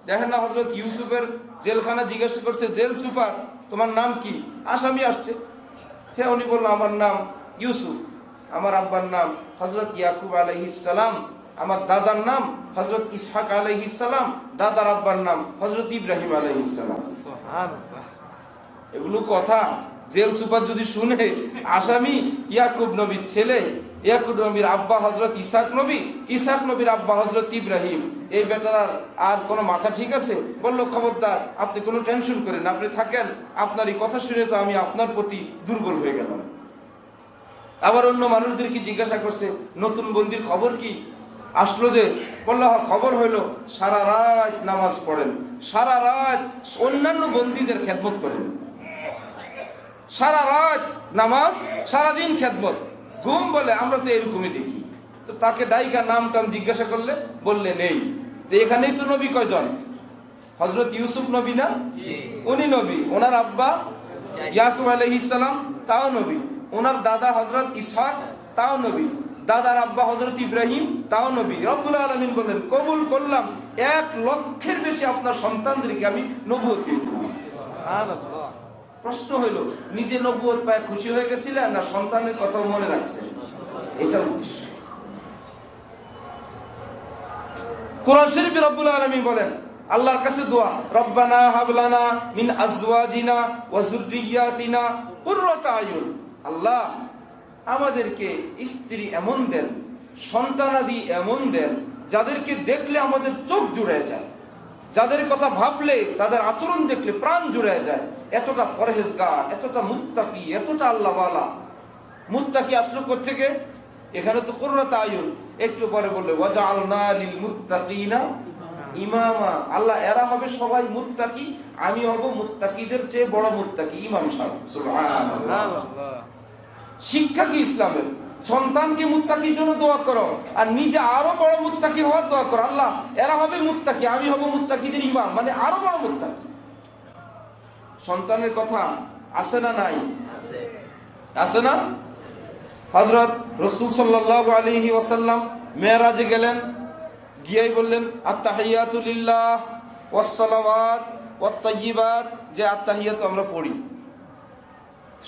Speaker 1: দেখেন না হযরত ইউসুফের জেলখানা জিজ্ঞাসা করছে জেল সুপার, তোমার নাম কি? আসামি আসছে, হ্যাঁ, উনি বলল আমার নাম ইউসুফ, আমার আব্বার নাম হযরত ইয়াকুব আলাইহিস সালাম, আমার দাদার নাম হযরত ইসহাক আলাইহিস সালাম, দাদার আব্বার নাম হযরত ইব্রাহিম আলাইহিস সালাম। সুবহানাল্লাহ। এগুলো কথা জেল সুপার যদি শুনে, আসামি ইয়াকুব নবীর ছেলে, ইয়াকুব নবীর আব্বা হযরত ইসহাক নবী, ইসহাক নবীর আব্বা হযরত ইব্রাহিম, এই বেটার আর কোনো মাথা ঠিক আছে? বলল, খবরদার, আপনি কোনো টেনশন করেন, আপনি থাকেন, আপনার এই কথা শুনে তো আমি আপনার প্রতি দুর্বল হয়ে গেলাম। আবার অন্য মানুষদেরকে জিজ্ঞাসা করছে নতুন বন্দির খবর কি? আসলো যে, বলল খবর হইলো সারা রাত নামাজ পড়েন, সারা রাত অন্যান্য বন্দীদের খেদমত করেন, সারা রাত নামাজ, সারাদিন খেদমত, ঘুম বলে আমরা তো এরকমই দেখি। তো তাকে দায়িকা নাম টাম জিজ্ঞাসা করলে বললে নেই। তো এখানেই তো নবী কয়জন? হযরত ইউসুফ নবী না? উনি নবী। ওনার আব্বা ইয়াকুব আলাইহিস সালাম, তাও নবী। ওনার দাদা হযরত ইসহাক, তাও নবী। দাদার আব্বা হযরত ইব্রাহিম, তাও নবী। রব্বুল আলামিন বলেন, কবুল করলাম, 1 লক্ষের বেশি আপনার সন্তানদেরকে আমি নবুয়ত দিলাম। সুবহানাল্লাহ। প্রশ্ন হইল, নিজে নবুয়ত পায় খুশি হয়ে গেছিলেন না সন্তানের কথা মনে রাখছেন? এটা উদ্দেশ্য। কোরআন শরীফে রব্বুল আলামিন বলেন, আল্লাহর কাছে দোয়া, রব্বানা হাব লানা মিন আজওয়াজিনা ওয়া যুররিয়াতিনা কুররাতা আয়ুন, আল্লাহ আমাদেরকে স্ত্রী এমন দেন, সন্তানাদি এমন দেন, যাদেরকে দেখলে আমাদের চোখ জুড়ে যায়, যাদের কথা ভাবলে, তাদের আচরণ দেখলে প্রাণ জুড়ে যায়। এতটা পরহেজগার, এতটা মুত্তাকি, এতটা আল্লাহওয়ালা। মুত্তাকি আসলো কোত্থেকে? এখানে তো কুররাত আয়ুন, একটু পরে বললে ওয়াজআলনা লিল মুত্তাকিনা ইমামা, আল্লাহ এরা হবে সবাই মুত্তাকি, আমি হব মুত্তাকিদের চেয়ে বড় মুত্তাকি, ইমাম সাহেব। সুবহানাল্লাহ। শিক্ষা কি ইসলামের? সন্তানকে মুত্তাকির জন্য দোয়া করো, আর নিজে আরো বড় মুত্তাকি হওয়ার দোয়া করো। আল্লাহ এরা হবে মুত্তাকি, আমি হব মুত্তাকিদের ইমাম, মানে আরো বড় মুত্তাকি। সন্তানের কথা আছে না নাই? আছে না? হযরত রাসূল সাল্লাল্লাহু আলাইহি ওয়াসাল্লাম মেরাজে গেলেন, গিয়েই বললেন আত-তাহিয়াতু লিল্লাহ ওয়াস সালাওয়াত ওয়াত তাইয়্যিবাত। যে আত-তাহিয়াতু আমরা পড়ি,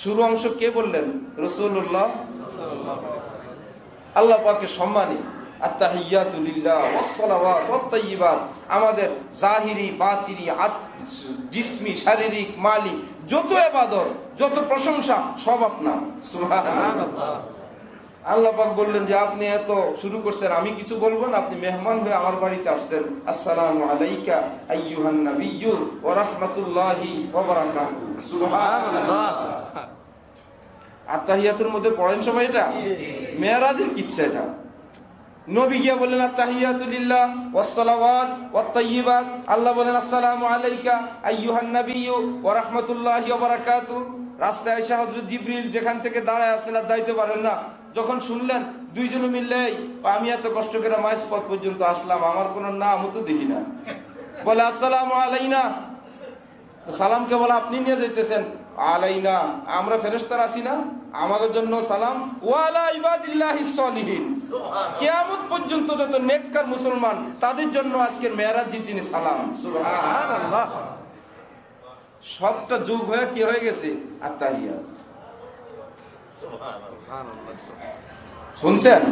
Speaker 1: শুরু অংশ কে বললেন? রাসূলুল্লাহ সাল্লাল্লাহু আলাইহি ওয়াসাল্লাম। আল্লাহ পাকের সম্মানে আত-তাহিয়াতু লিল্লাহ ওয়াস সালাওয়াত ওয়াত তাইয়্যিবাত, আমাদের জাহিরি বাতিনি জিসমি শারীরিক মালি যত ইবাদত যত প্রশংসা সব আপনার। সুবহানাল্লাহ। আল্লাহ পাক বললেন যে আপনি এত শুরু করছেন, আমি কিছু বলবো না, আপনি মেহমান হয়ে আমার বাড়িতে আসছেন। আসসালামু আলাইকা আইয়ুহান নাবিয়্যু ওয়া রাহমাতুল্লাহি ওয়া বারাকাতুহু। সুবহানাল্লাহ। আত-তাহিয়াতুর মধ্যে পড়েন সবাই, এটা মেরাজের কিচ্ছা। এটা নবী গিয়া বললেন আত-তাহিয়াতু লিল্লাহ ওয়াস সালাওয়াত ওয়াত তাইয়্যিবাত। আল্লাহ বলেন আসসালামু আলাইকা আইয়ুহান নাবিয়্যু ওয়া রাহমাতুল্লাহি ওয়া বারাকাতুহু। রাস্তায় এসে হযরত জিবরিল যেখান থেকে দাঁড়ায় আছেন আর যাইতে পারেন না, যখন শুনলেন দুইজনে মিললে আমি এত কষ্ট করে মাইজপথ পর্যন্ত আসলাম, আমার কোনো নামও তো দেখি না, বলে আসসালামু আলাইনা। সালামকে বলে আপনি নিয়ে যাইতেছেন, আলাইনা আমরা ফেরেশতারা আছি না, আমাদের জন্য সালাম। ওয়া আলা ইবাদিল্লাহিস সলিহিন, কিয়ামত পর্যন্ত যত নেককার মুসলমান তাদের জন্য আজকের মেরাজের দিনে সালাম। সুবহানাল্লাহ। সবটা যোগ হয়ে কি হয়ে গেছে? আত-তাহিয়াত। শুনছেন?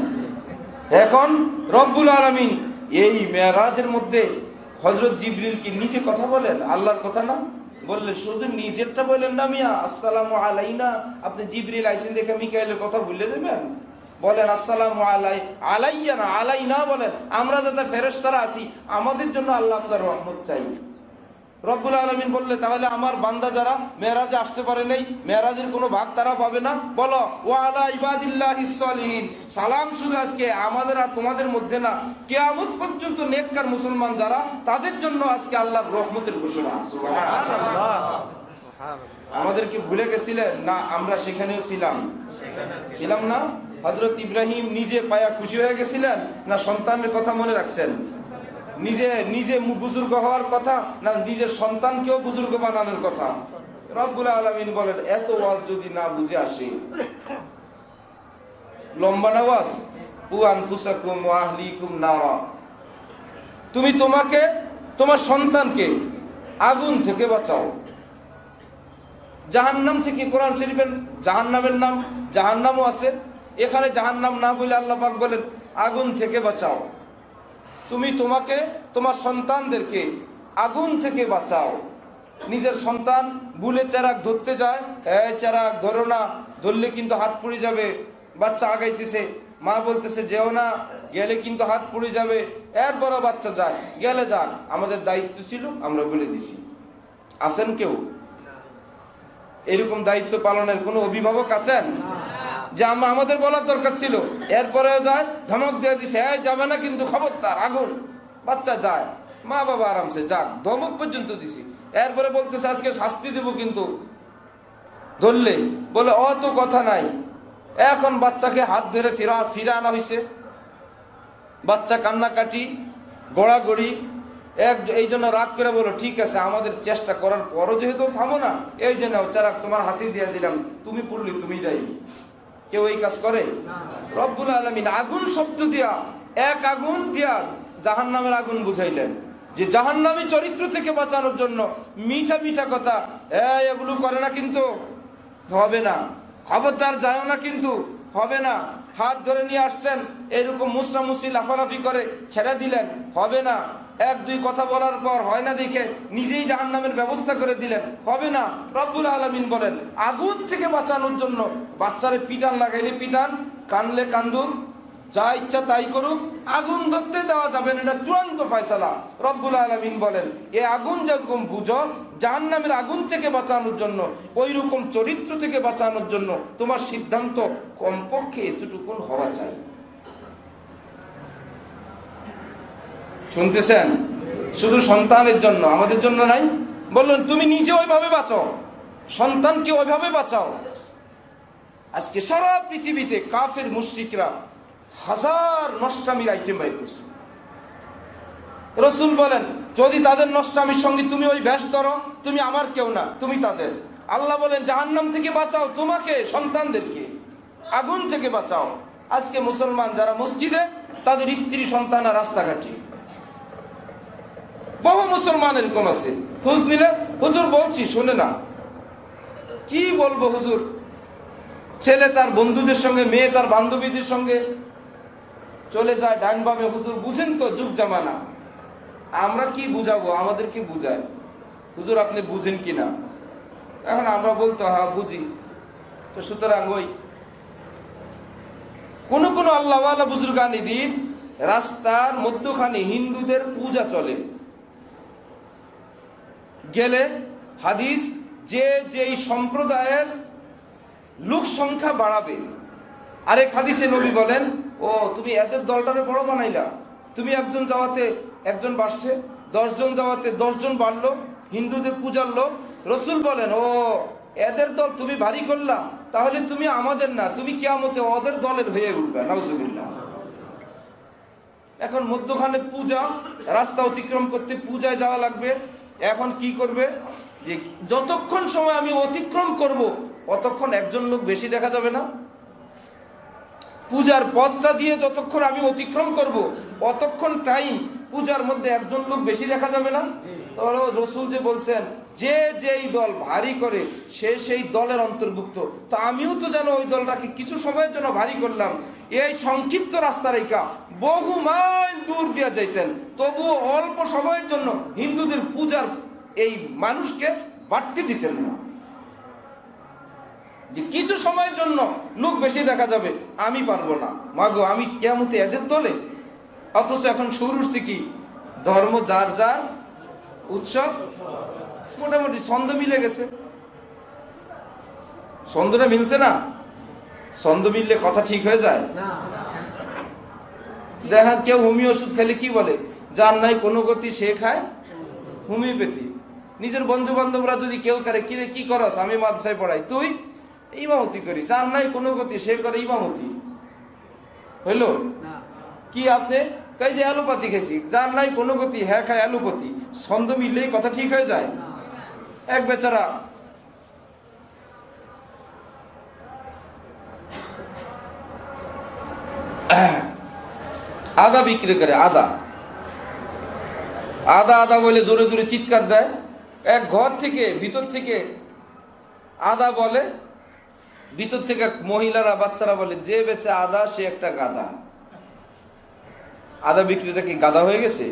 Speaker 1: এখন রব্বুল আলামিন এই মেরাজের মধ্যে হযরত জিবরিল কি নিচে কথা বলেন, আল্লাহর কথা না বললে শুধু নিজেরটা বলেন না মিয়া আসসালামু আলাইনা। আপনি জিবরিল আইছেন দেখে মিকাইলের কথা ভুলে দেবেন? বলেন আসসালামু আলাইয়া না আলাইনা বলেন। আমরা যাতে ফেরেশতারা আছি আমাদের জন্য আল্লাহ আপনার রহমত চাই। রব্বুল আলামিন বললে তাহলে আমার বান্দা যারা মেরাজে আসতে পারে নাই, মেরাজের কোনো ভাগ তারা পাবে না। বলো ওয়া আলা ইবাদিল্লাহিস সলিহিন, সালাম শুধু আজকে আমাদের আর তোমাদের মধ্যে না, কিয়ামত পর্যন্ত নেককার মুসলমান যারা তাদের জন্য আজকে আল্লাহর রহমতের ঘোষণা। সুবহানাল্লাহ। আমাদেরকে ভুলে গেছিলেন না? আমরা সেখানেও ছিলাম না? হযরত ইব্রাহিম নিজে পায়া খুশি হয়ে গেছিলেন না সন্তানের কথা মনে রাখছেন? নিজে বুজুর্গ হওয়ার কথা না নিজের সন্তানকেও বুজুর্গ বানানোর কথা? রব্বুল আলামিন বলেন এত ওয়াজ যদি না বুঝে আসে, লম্বা না ওয়াজ, কু আনফুসাকুম ওয়া আহলিকুম নারা, তুমি তোমাকে তোমার সন্তানকে আগুন থেকে বাঁচাও, জাহান্নাম থেকে। কোরআন শরীফের জাহান্নামের নাম জাহান্নামও আছে, এখানে জাহান্নাম না বলে আল্লাহ পাক বলেন আগুন থেকে বাঁচাও। তুমি তোমাকে তোমার সন্তানদেরকে আগুন থেকে বাঁচাও। নিজের সন্তান বুলে চেরাগ ধরতে যায়, চেরাগ ধরো না, ধরলে কিন্তু হাত পুড়ে যাবে। বাচ্চা আগাইতেছে, মা বলতেছে যেও না, গেলে কিন্তু হাত পুড়ে যাবে। এরপর বাচ্চা যায়, গেলে যাক, আমাদের দায়িত্ব ছিল আমরা বলে দিছি। আছেন কেউ এরকম দায়িত্ব পালনের কোন অভিভাবক আছেন যে আমাদের বলার দরকার ছিল, এরপরেও যায় ধমক দিয়ে দিছে যাবে না কিন্তু খবরদার আগুন। বাচ্চা যায়, মা বাবা আরামসে যাক, ধমক পর্যন্ত দিছি। এরপরে বলতেছে আজকে শাস্তি দেব, কিন্তু ধরলে বলে অত কথা নাই। এখন বাচ্চাকে হাত ধরে ফিরে আনা হয়েছে, বাচ্চা কান্নাকাটি গড়াগড়ি। এই জন্য রাগ করে বলো ঠিক আছে আমাদের চেষ্টা করার পরও যেহেতু থামো না, এই জন্য চারাক তোমার হাতে দিয়ে দিলাম, তুমি পড়লি তুমি যাই। কেউ এই কাজ করে? রব্বুল আলামিন আগুন শব্দ দিয়া, এক আগুন দিয়া জাহান্নামের আগুন বুঝাইলেন যে জাহান্নামী চরিত্র থেকে বাঁচানোর জন্য মিঠা মিঠা কথা এগুলো করে না কিন্তু হবে না, খবরদার যায় না কিন্তু হবে না। হাত ধরে নিয়ে আসছেন, এরকম মুসরামুসি লাফালাফি করে ছেড়ে দিলেন, হবে না। এক দুই কথা বলার পর হয় না দেখে নিজেই জাহান্নামের ব্যবস্থা করে দিলেন, হবে না। রব্বুল আলামিন বলেন আগুন থেকে বাঁচানোর জন্য বাচ্চারে পিটান লাগাইলে পিটান, কানলে কান্দুক, যা ইচ্ছা তাই করুক, আগুন ধরতে দেওয়া যাবে না, এটা চূড়ান্ত ফয়সালা। রব্বুল আলামিন বলেন এই আগুন যেরকম বুঝো জাহান্নামের আগুন থেকে বাঁচানোর জন্য, ওই রকম চরিত্র থেকে বাঁচানোর জন্য তোমার সিদ্ধান্ত কমপক্ষে এতটুকু হওয়া চাই। শুনতেছেন? শুধু সন্তানের জন্য, আমাদের জন্য নাই। বললেন তুমি নিজে ওইভাবে বাঁচাও, সন্তানকে ওইভাবে বাঁচাও। আজকে সারা পৃথিবীতে কাফের মুশরিকরা হাজার নষ্টামির আইটেম বাইর করছে। রাসূল বলেন, যদি তাদের নষ্টামির সঙ্গে তুমি ওই বেশ ধরো, তুমি আমার কেউ না, তুমি তাদের। আল্লাহ বলেন, জাহান্নাম থেকে বাঁচাও তোমাকে, সন্তানদেরকে আগুন থেকে বাঁচাও। আজকে মুসলমান যারা মসজিদে, তাদের স্ত্রী সন্তান আর রাস্তাঘাটে। বহু মুসলমান এরকম আছে, খোঁজ নিলে হুজুর বলছি শোনে না। কি বলবো হুজুর, ছেলে তার বন্ধুদের সঙ্গে, মেয়ে তার বান্ধবীদের সঙ্গে চলে যায় ডান বামে। হুজুর বুঝেন তো যুগ জামানা। আমরা কি বুঝাবো, আমাদেরকে বুঝায়। হুজুর আপনি বুঝেন কিনা? এখন আমরা বলতো হ্যাঁ বুঝি। তো সুতরাং ওই কোন কোন আল্লাহওয়ালা বুজুর্গানি দিন রাস্তার মধ্যখানে হিন্দুদের পূজা চলে, গেলে হাদিস যে যেই সম্প্রদায়ের লোক সংখ্যা বাড়াবে, আরেক হাদিসে নবী বলেন, ও তুমি এদের দলটারে বড় বানাইলা, তুমি একজন যাওয়াতে একজন বাড়ছে, 10 জন যাওয়াতে 10 জন বাড়লো, হিন্দুদের পূজার লোক। রসুল বলেন, ও এদের দল তুমি ভারী করলা, তাহলে তুমি আমাদের না, তুমি কিয়ামতে ওদের দলের হয়ে উঠবে। নাউজুবিল্লাহ। এখন মধ্যখানে পূজা, রাস্তা অতিক্রম করতে পূজায় যাওয়া লাগবে। এখন কি করবে, যে যতক্ষণ সময় আমি অতিক্রম করব ততক্ষণ একজন লোক বেশি দেখা যাবে না? পূজার পথটা দিয়ে যতক্ষণ আমি অতিক্রম করব ততক্ষণ টাইম পূজার মধ্যে একজন লোক বেশি দেখা যাবে না? তাহলে রসুল যে বলছেন, যে যেই দল ভারী করে সে সেই দলের অন্তর্ভুক্ত। তো আমিও তো যেন ওই দলটাকে কিছু সময়ের জন্য ভারী করলাম। এই সংক্ষিপ্ত রাস্তা রেখা বহু মাইল দূর দিয়ে যাইতেন, তবুও অল্প সময়ের জন্য হিন্দুদের পূজার এই মানুষকে বাড়তে দিতেন না, যে কিছু সময়ের জন্য লোক বেশি দেখা যাবে, আমি পারবো না, মাগো আমি কিয়ামতে এদের দলে। অথচ এখন শুরুর থেকে ধর্ম যার যার, উৎসব মোটামুটি ছন্দ মিলে গেছে। ছন্দটা মিলছে না? ছন্দ মিললে কথা ঠিক হয়ে যায়? দেখেন কেউ হোমিও ওষুধ খেলে কি বলে, যার নাই কোনো গতি সে খায় হোমিওপ্যাথি। নিজের বন্ধু বান্ধবরা যদি কেউ করে, কিরে কি করস, আমি মাদ্রাসায় পড়াই, তুই ইমামতি করি, যার নাই কোনো গতি সে করে ইমামতি। হইল কি? আপনি কই যে অ্যালোপ্যাথি খেয়েছি, যার নাই কোনো গতি হ্যাঁ খায় অ্যালোপ্যাথি। ছন্দ মিললেই কথা ঠিক হয়ে যায়? এক বেচারা আদা বিক্রি করে, আদা আদা আদা বলে জোরে জোরে চিৎকার দেয়। এক ঘর থেকে ভিতর থেকে আদা বলে, ভিতর থেকে মহিলারা বাচ্চারা বলে, যে বেচে আদা সে একটা গাধা। আদা বিক্রিটা কি গাধা হয়ে গেছে?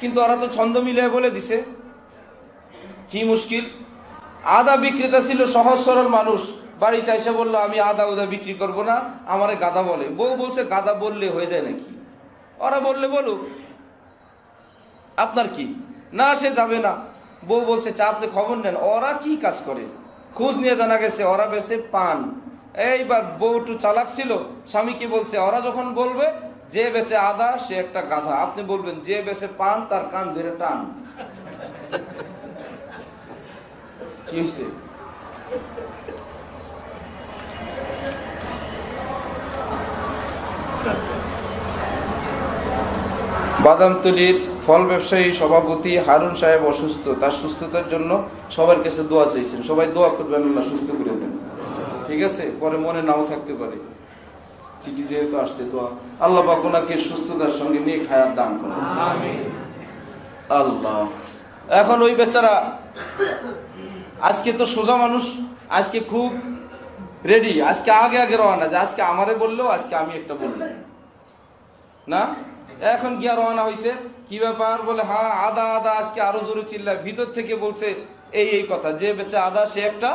Speaker 1: কিন্তু ওরা তো ছন্দ মিলে বলে দিছে। কি মুশকিল! আদা বিক্রেতা ছিল সহজ সরল মানুষ, বাড়িতে এসে বললো আমি আদা উদা বিক্রি করব না, আমারে গাধা বলে। বউ বলছে গাধা বললে হয়ে যায় নাকি? ওরা বললে বলুক, আপনার কি? না সে যাবে না। বউ বলছে চা আপনি খবর নেন ওরা কি কাজ করে। খোঁজ নিয়ে জানা গেছে ওরা বেছে পান। এইবার বউ একটু চালাক ছিল, স্বামীকে বলছে ওরা যখন বলবে যে বেচে আদা সে একটা গাধা, আপনি বলবেন যে বেচে পান তার কান ধরে টান। কি হয়েছে? বাদামতলীর ফল ব্যবসায়ী সভাপতি হারুন সাহেব অসুস্থ, তার সুস্থতার জন্য সবার কাছে দোয়া চাইছেন। সবাই দোয়া করবেন আল্লাহ সুস্থ করে দেন, ঠিক আছে? পরে মনে নাও থাকতে পারে, চিঠি যেহেতু আসছে, দোয়া আল্লাহ পাক ওনাকে সুস্থতার সঙ্গে নিয়ে খায়ার দান করেন, আমিন। আল্লাহ। এখন ওই বেচারা আজকে তো সোজা মানুষ, আজকে খুব রেডি, আজকে আগে আগে রওনা, যে আজকে আমারে বললো, আজকে আমি একটা বললাম না। এখন গিয়া রওনা হয়েছে, কি ব্যাপার বলে, হ্যাঁ আদা আদা, আজকে আরো জোরে চিল্লায়। ভিতর থেকে বলছে এই কথা, যে বেচে আদা সে একটা,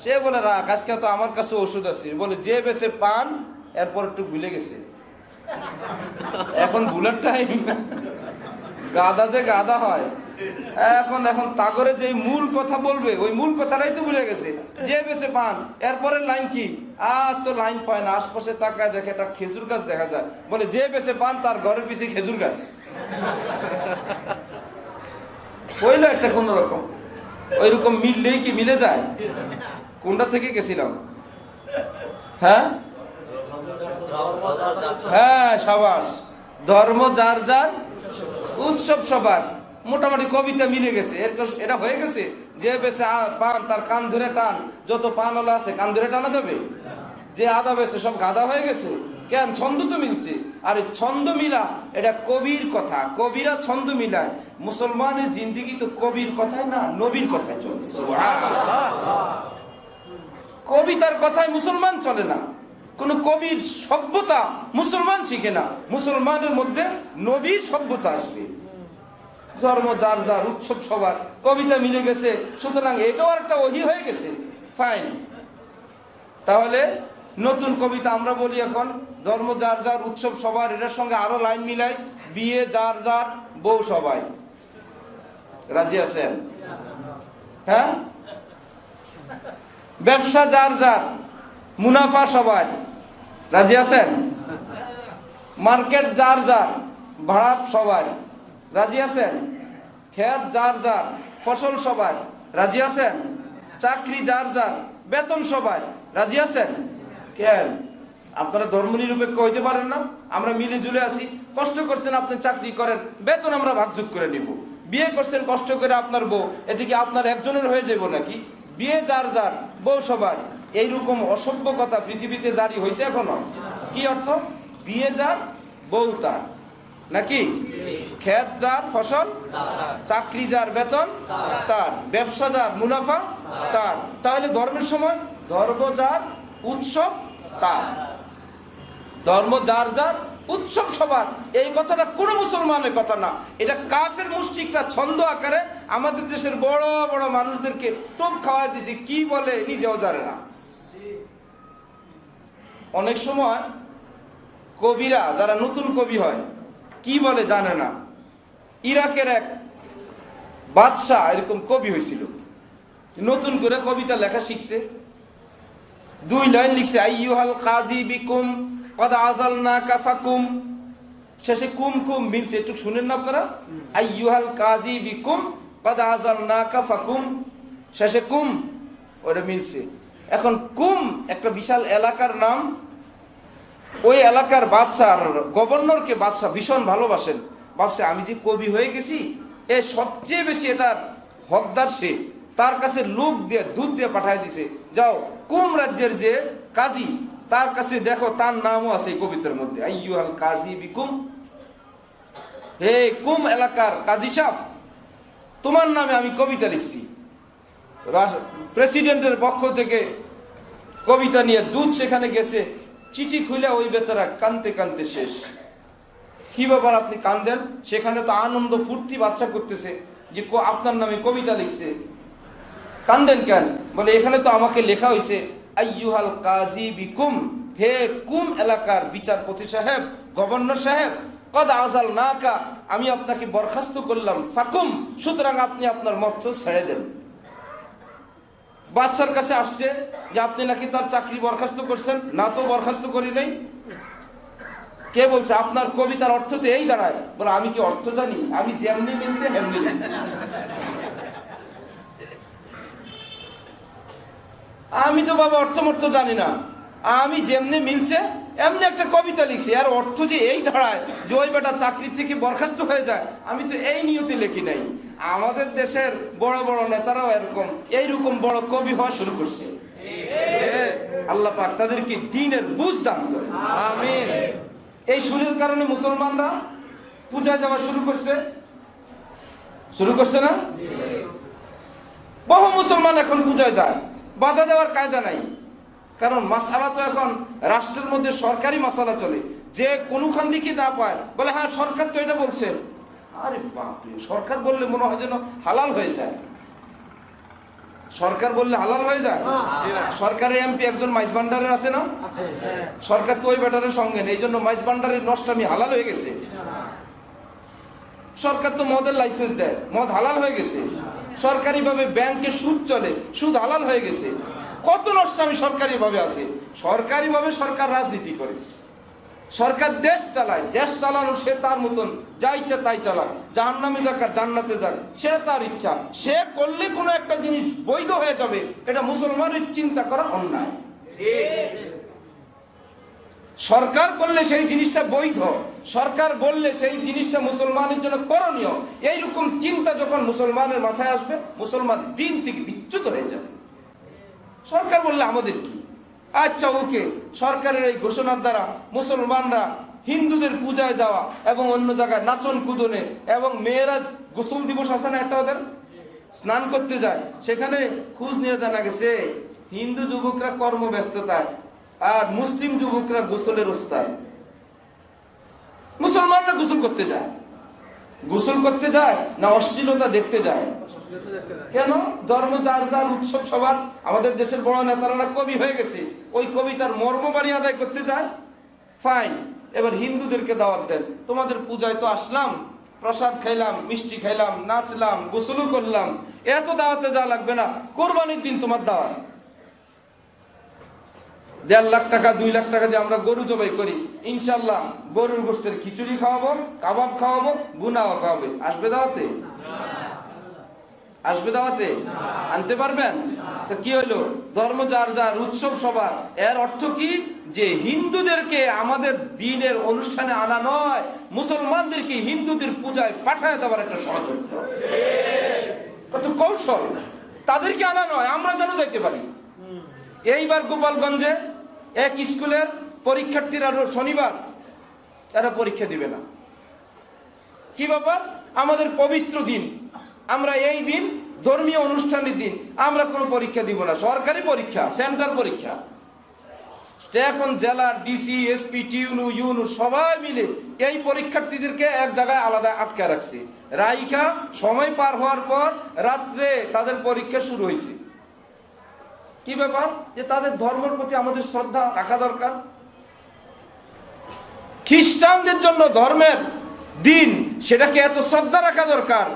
Speaker 1: সে বলে রাখ, আজকে তো আমার কাছে ওষুধ আছে। বলে যে বেচে পান, এরপর একটু ভুলে গেছে। এখন ভুলার টাইম, গাদা যে গাদা হয়। এখন এখন তাগরে যে মূল কথা বলবে, ওই মূল কথাটাই তো ভুলে গেছে। যে বেচে পান, এরপরের লাইন কি? আর তো লাইন পায় না, আশপাশে তাকায় দেখে একটা খেজুর গাছ দেখা যায়, বলে যে বেচে পান তার ঘরের পিছিয়ে খেজুর গাছ। হইল একটা কোন রকম, ওই রকম মিললেই কি মিলে যায়? কোনটা থেকে গেছিলাম? হ্যাঁ হ্যাঁ, সাবাস। ধর্ম যার যার, উৎসব সবার। মোটামুটি কবিতা মিলে গেছে। এটা হয়ে গেছে যে বেছে পান তার কান ধরে টান, যত পানওয়ালা আছে কান ধরে টানা যাবে? যে আদা বেছে সব গাদা হয়ে গেছে কেন? ছন্দ তো মিলছে। আর ছন্দ মিলা এটা কবির কথা, কবিরা ছন্দ মিলায়। মুসলমানের জিন্দিগি তো কবির কথায় না, নবীর কথায় চলে। কবিতার কথায় মুসলমান চলে না, কোন কবির সভ্যতা মুসলমান শিখে না। মুসলমানের মধ্যে নবীর সভ্যতা আসবে। ধর্ম যার যার, উৎসব সবার, কবিতা মিলে গেছে, সুতরাং এটাও একটা ওহী হয়ে গেছে। ফাইন। তাহলে নতুন কবিতা আমরা বলি এখন ধর্ম যার যার, উৎসব সবার। এটার সঙ্গে আরো লাইন মিলাই, বিয়ে যার যার, বউ সবাই। রাজি আছেন? হ্যাঁ। ব্যবসা যার যার, মুনাফা সবাই। রাজি আছেন? মার্কেট যার যার, ভাড়া সবাই। রাজি আছেন? ক্ষেত যার যার, ফসল সবাই। রাজি আছেন? চাকরি যার যার, বেতন সবাই। রাজি আছেন? কেন আপনারা ধর্মনিরপেক্ষ হইতে পারেন না? আমরা মিলে জুলে আসি। কষ্ট করছেন আপনি, চাকরি করেন, বেতন আমরা ভাগযোগ করে নিব। বিয়ে করছেন কষ্ট করে আপনার বউ, এদিকে আপনার একজনের হয়ে যাব নাকি? বিয়ে যার যার, বউ সবার। এইরকম অসভ্য কথা পৃথিবীতে জারি হয়েছে এখনো? কি অর্থ? বিয়ে যার, বউ তার, নাকি? ক্ষেত যার, ফসল, চাকরি যার, বেতন তার, ব্যবসা যার, মুনাফা তার। তাহলে ধর্মের সময় ধর্ম যার, উৎসব তার। ধর্ম যার যার, উৎসব সবার। এই কথাটা কোন মুসলমানের কথা না, এটা কাফের মুশরিকরা ছন্দ আকারে আমাদের দেশের বড় বড় মানুষদেরকে টোপ খাওয়াই দিছে। কি বলে নিজেও জানে না। অনেক সময় কবিরা, যারা নতুন কবি হয়, কি বলে জানে না। ইরাকের এক বাদশাহ এরকম কবি হয়েছিল, নতুন করে কবিতা লেখা শিখছে। 2 লাইন লিখছে, আইয়ুহাল কাজী বিকুম কদ আযালনাকা ফাকুম। শেষে কুম কুম মিলছে, একটু শুনেন না আপনারা। আইয়ুহাল কাজী বিকুম কদ আযালনাকা ফাকুম, শেষে কুম, ওটা মিলছে। এখন কুম একটা বিশাল এলাকার নাম। ওই এলাকার বাদশাহ, গভর্নরকে বাদশাহ ভীষণ ভালোবাসেন। ভাবছে আমি যে কবি হয়ে গেছি, এ সবচেয়ে বেশি এটার হকদার সে। তার কাছে লোক দিয়ে, দুধ দিয়ে পাঠায় দিছে, যাও কুম রাজ্যের যে কাজী, তার কাছে দেখো, তার নামও আছে এই কবিতার মধ্যে, আইয়ুহাল কাজী বিকুম। হে কুম এলাকার কাজী সাহেব, তোমার নামে আমি কবিতা লিখছি। প্রেসিডেন্টের পক্ষ থেকে কবিতা নিয়ে দুধ সেখানে গেছে। চিঠি খুলে ওই বেচারা কানতে কানতে শেষ। কি ব্যাপার আপনি কান্দেন? সেখানে তো আনন্দ ফুর্তি বাচ্চা করতেছে যে আপনার নামে কবিতা লিখছে, কান্দেন কেন? বলে এখানে তো আমাকে লেখা হয়েছে আইয়ুহাল কাজী বিকুম, হে কুম এলাকার বিচারপতি সাহেব, গভর্নর সাহেব, কদ আযালনাকা, আমি আপনাকে বরখাস্ত করলাম, ফাকুম, সুতরাং আপনি আপনার মস্তক ছেড়ে দেন। বাদশার কাছে আসছে যে আপনি নাকি তার চাকরি বরখাস্ত করছেন। না তো বরখাস্ত করি নাই। কে বলছে? আপনার কবিতার অর্থ তো এই দাঁড়ায়। বলে আমি কি অর্থ জানি? আমি যেমনি মিলছে এমনি লিখছি। আমি তো বাবা অর্থ জানি না, আমি যেমনি মিলছে এমনি একটা কবিতা লিখছি। আর অর্থ যে এই দাঁড়ায় যে ওই বেটা চাকরি থেকে বরখাস্ত হয়ে যায়, আমি তো এই নিয়তে লিখি নাই। আমাদের দেশের বড় বড় নেতারাও এরকম এইরকম বড় কবি হওয়া শুরু করছে। আল্লাহ পাক তাদেরকে দ্বীনের বুঝ দান করে। আমিন। এই সুরের কারণে মুসলমানরা পূজায় যাওয়া শুরু করছে না? বহু মুসলমান এখন পূজায় যায়, বাধা দেওয়ার কায়দা নাই। কারণ মাসালা তো এখন রাষ্ট্রের মধ্যে সরকারি মাসালা চলে। যে কোনখান দিকে না পায় বলে হ্যাঁ সরকার তো এটা বলছে। আরে বাপরে, সরকার বললে মনে হয় যেন হালাল হয়ে যায়। সরকার বললে হালাল হয়ে যায়? সরকারের এমপি একজন মাইজ ভান্ডারের আছে না? সরকার তো ওই ব্যাটারের সঙ্গে নেই, এই জন্য মাইজ ভান্ডারের নষ্টামি হালাল হয়ে গেছে। সরকার তো মদের লাইসেন্স দেয়, মদ হালাল হয়ে গেছে। সরকারি ভাবে ব্যাংকে সুদ চলে, সুদ হালাল হয়ে গেছে। কত নষ্টামি সরকারি ভাবে আছে। সরকারি ভাবে সরকার রাজনীতি করে, সরকার দেশ চালায়। দেশ চালানো সে তার মতন যা ইচ্ছা তাই চালায়। জাহান্নামে যাক আর জান্নাতে যাক সে তার ইচ্ছা। সে করলে কোনো একটা জিনিস বৈধ হয়ে যাবে, এটা মুসলমানের চিন্তা করা অন্যায়। সরকার করলে সেই জিনিসটা বৈধ, সরকার বললে সেই জিনিসটা মুসলমানের জন্য করণীয়, এইরকম চিন্তা যখন মুসলমানের মাথায় আসবে, মুসলমান দিন থেকে বিচ্যুত হয়ে যাবে। সরকার বললে আমাদের কি, আচ্ছা ওকে, সরকারের এই ঘোষণার দ্বারা মুসলমানরা হিন্দুদের পূজায় যাওয়া এবং অন্য জায়গায় নাচন কুদনে, এবং মেয়েরা গোসল দিবস আছে না একটা, ওদের স্নান করতে যায়, সেখানে খোঁজ নিয়ে জানা গেছে হিন্দু যুবকরা কর্মব্যস্ততায় আর মুসলিম যুবকরা গোসলের ওস্তাদ। মুসলমানরা গোসল করতে যায়, গোসল করতে যায় না অশ্লীলতা দেখতে যায়? কেন? ধর্ম যার যার, উৎসব সবার। আমাদের দেশের বড় নেতারা কবি হয়ে গেছে, ওই কবিতার মর্মবাণী আদায় করতে যায়। ফাইন, এবার হিন্দুদেরকে দাওয়াত দেন, তোমাদের পূজায় তো আসলাম, প্রসাদ খাইলাম, মিষ্টি খাইলাম, নাচলাম, গোসলও করলাম, এত দাওয়াতে যা লাগবে না, কোরবানির দিন তোমার দাওয়াত। 1.5 লাখ টাকা 2 লাখ টাকা দিয়ে আমরা গরু জবাই করি, ইনশাল্লাহ গরুর গোশতের খিচুড়ি খাওয়াবো, কাবাব খাওয়াবো, বুনাও খাওয়াবে। আসবে দাওয়াতে? আসবে দাওয়াতে? আনতে পারবেন? তো কি হলো? ধর্ম যার যার, উৎসব সবার। এর অর্থ কি? যে হিন্দুদেরকে আমাদের দিনের অনুষ্ঠানে আনা নয়, মুসলমানদেরকে হিন্দুদের পূজায় পাঠায় দেওয়ার একটা ষড়যন্ত্র, কত কৌশল। তাদেরকে আনা নয়, আমরা যেন যাইতে পারি। এইবার গোপালগঞ্জে এক স্কুলের পরীক্ষার্থীরা শনিবার তারা পরীক্ষা দিবে না। কি ব্যাপার? আমাদের পবিত্র দিন, আমরা এই দিন ধর্মীয় অনুষ্ঠানের দিন আমরা কোনো পরীক্ষা দিব না, সরকারি পরীক্ষা, সেন্টার পরীক্ষা। এখন জেলার ডিসি, এসপি, টিউনু, ইউনু সবাই মিলে এই পরীক্ষার্থীদেরকে এক জায়গায় আলাদা আটকে রাখছে। রাইখা সময় পার হওয়ার পর রাত্রে তাদের পরীক্ষা শুরু হয়েছে। কি ব্যাপার? যে তাদের ধর্মের প্রতি আমাদের শ্রদ্ধা রাখা দরকার। খ্রিস্টানদের জন্য ধর্মের দিন, সেটাকে এত শ্রদ্ধা রাখা দরকার।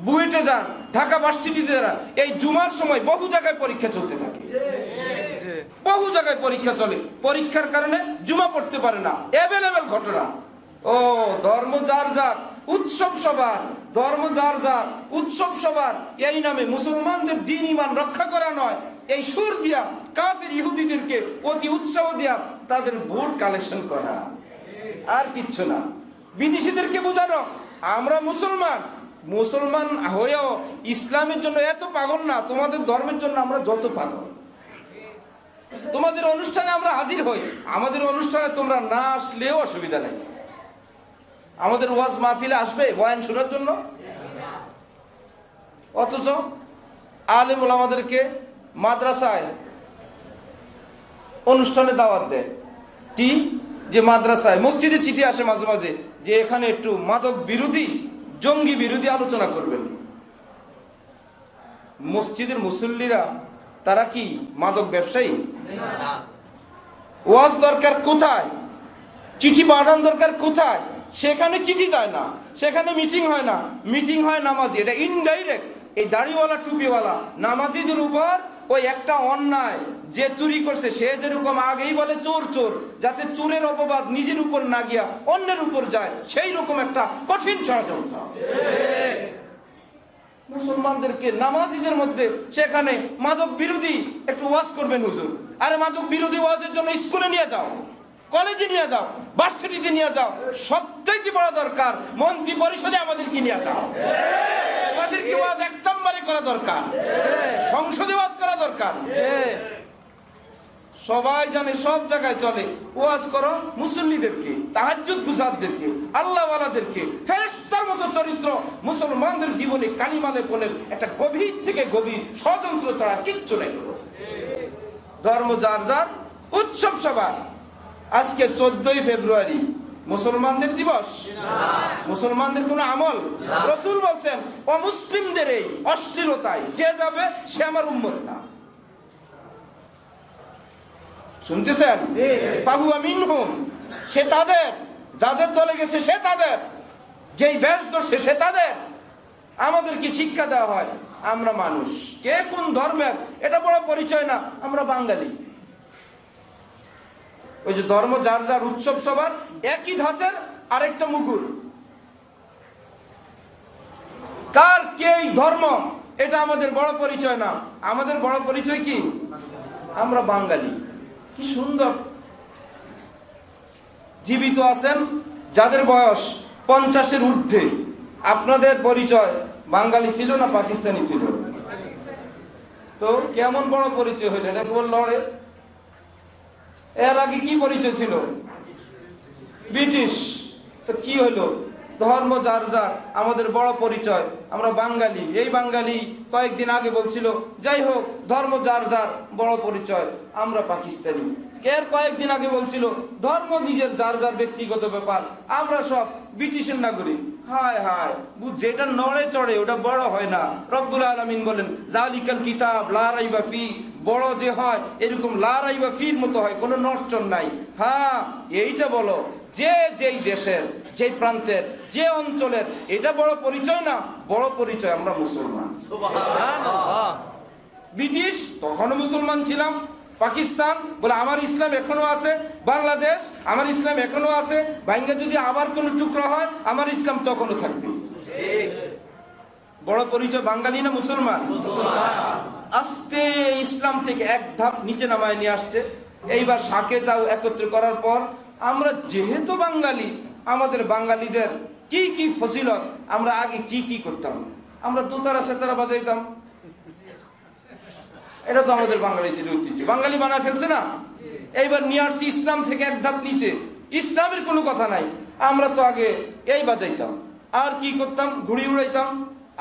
Speaker 1: বুয়েটে যান, ঢাকা ভার্সিটিতে যান, এই জুমার সময় বহু জায়গায় পরীক্ষা চলতে থাকে, বহু জায়গায় পরীক্ষা চলে, পরীক্ষার কারণে জুমা পড়তে পারে না, অ্যাভেলেবেল ঘটনা। ও ধর্ম যার যার, উৎসব সবার, ধর্ম যার যার, উৎসব সবার, এই নামে মুসলমানদের দ্বীন ঈমান রক্ষা করা নয়, এই সুর দিয়া কাফের ইহুদিদেরকে অতি উৎসাহ দিয়া তাদের ভোট কালেকশন করা, আর কিচ্ছু না। বিদেশিদেরকে বোঝানো আমরা মুসলমান, মুসলমান হয়েও ইসলামের জন্য এত পাগল না, তোমাদের ধর্মের জন্য আমরা যত পাগল। তোমাদের অনুষ্ঠানে আমরা হাজির হই, আমাদের অনুষ্ঠানে তোমরা না আসলেও অসুবিধা নেই। আমাদের ওয়াজ মাহফিলে আসবে বয়ান শোনার জন্য, অথচ আলেম ওলামাদেরকে মাদ্রাসায় অনুষ্ঠানে দাওয়াত দেয়। কি? যে মাদ্রাসায়, মসজিদে চিঠি আসে মাঝে মাঝে যে এখানে একটু মাদক বিরোধী, জঙ্গি বিরোধী আলোচনা করবেন। মসজিদের মুসল্লিরা তারা কি মাদক ব্যবসায়ী? ওয়াজ দরকার কোথায়? চিঠি পাঠান দরকার কোথায়? সেখানে চিঠি যায় না, সেখানে মিটিং হয় না, মিটিং হয় নামাজি। এটা ইনডাইরেক্ট এই দাড়িওয়ালা টুপিওয়ালা নামাজিদের উপর ওই একটা অন্যায়, যে চুরি করছে সে যেরকম আগেই বলে চোর চোর, যাতে চোরের অপবাদ নিজের উপর না গিয়া অন্যের উপর যায়, সেই রকম একটা কঠিন ষড়যন্ত্র। মুসলমানদেরকে নামাজিদের মধ্যে সেখানে মাদক বিরোধী একটু ওয়াজ করবেন হুজুর। আরে মাদক বিরোধী ওয়াজের জন্য স্কুলে নিয়ে যাও, কলেজে নিয়ে যাও, ভার্সিটিতে নিয়ে যাও, সবচাইতে বড় দরকার মন্ত্রী পরিষদে আমাদেরকে নিয়ে যাও। আমাদেরকে ওয়াজ এক নম্বরে করা দরকার, সংসদে ওয়াজ করা দরকার। সবাই জানে, সব জায়গায় চলে, ওয়াজ করো মুসল্লিদেরকে, তাহাজ্জুদ গুজারদেরকে, আল্লাহওয়ালাদেরকে, ফেরেশতার মতো চরিত্র মুসলমানদের জীবনে কালিমা লেপনের একটা গভীর থেকে গভীর ষড়যন্ত্র ছাড়া কিচ্ছু নেই। ধর্ম যার যার, উৎসব সবার। আজকে 14ই ফেব্রুয়ারি মুসলমানদের দিবস, মুসলমানদের কোন আমল? রাসূল বলছেন অমুসলিমদের এই অশ্লীলতায় যে যাবে সে আমার উম্মত না। শুনতেছেন? ফাহুয়া মিনহুম, সে তাদের, যাদের দলে গেছে সে তাদের, যেই বেশ ধরছে সে তাদের। আমাদেরকে শিক্ষা দেওয়া হয় আমরা মানুষ, কে কোন ধর্মের এটা বড় পরিচয় না, আমরা বাঙালি। ওই যে ধর্ম যার যার, উৎসব সবার, একই ধাঁচের আরেকটা মুকুল। কার কে ধর্ম এটা আমাদের বড় পরিচয় না, আমাদের বড় পরিচয় কি? আমরা বাঙালি। কি সুন্দর! জীবিত আছেন যাদের বয়স 50-এর ঊর্ধ্বে, আপনাদের পরিচয় বাঙালি ছিল না পাকিস্তানি ছিল? তো কেমন বড় পরিচয় হইলেন একবার লড়ে। এর আগে কি পরিচয় ছিল? ব্রিটিশ। তো কি হইলো? ধর্ম যার যার, আমাদের বড় পরিচয় আমরা বাঙালি। এই বাঙালি কয়েকদিন আগে বলছিল যাই হোক ধর্ম যার যার, বড় পরিচয় আমরা পাকিস্তানি। এর কয়েকদিন আগে বলছিল ধর্ম নিজের যার যার ব্যক্তিগত ব্যাপার, আমরা সব ব্রিটিশের নাগরিক। হায় হায়, যেটা নড়ে চড়ে ওটা বড় হয় না। রব্বুল আলামিন বলেন জালিকাল কিতাব লা রাইবা ফি, বড় যে হয় এরকম লা রাইবা ফির মতো হয়, কোনো নড়চড় নাই। হ্যাঁ, এইটা বলো যে যেই দেশের, যে প্রান্তের, যে অঞ্চলের, এটা বড় পরিচয় না? বড় পরিচয় আমরা মুসলমান। সুবহানাল্লাহ। ব্রিটিশ তখনও মুসলমান ছিলাম। পাকিস্তান বলে আমার ইসলাম এখনো আছে। বাংলাদেশ আমার ইসলাম এখনো আছে। ভাঙ্গা যদি আবার কোন টুকরা হয় আমার ইসলাম তখনও থাকবে। বড় পরিচয় বাঙালি না মুসলমান? আস্তে ইসলাম থেকে এক ধাপ নিচে নামায় নিয়ে আসছে। এইবার শাকে যাও একত্র করার পর আমরা যেহেতু বাঙালি, আমাদের বাঙালিদের কি কি ফজিলত, আমরা আগে কি কি করতাম? আমরা দোতারা সেতারা বাজাইতাম। এটা তো আমাদের বাঙালিদের ঐতিহ্য, বাঙালি বানায় ফেলছে না? এইবার নিয়ে আসছি ইসলাম থেকে এক ধাপ নিচে, ইসলামের কোনো কথা নাই। আমরা তো আগে এই বাজাইতাম, আর কি করতাম? ঘুড়ি উড়াইতাম,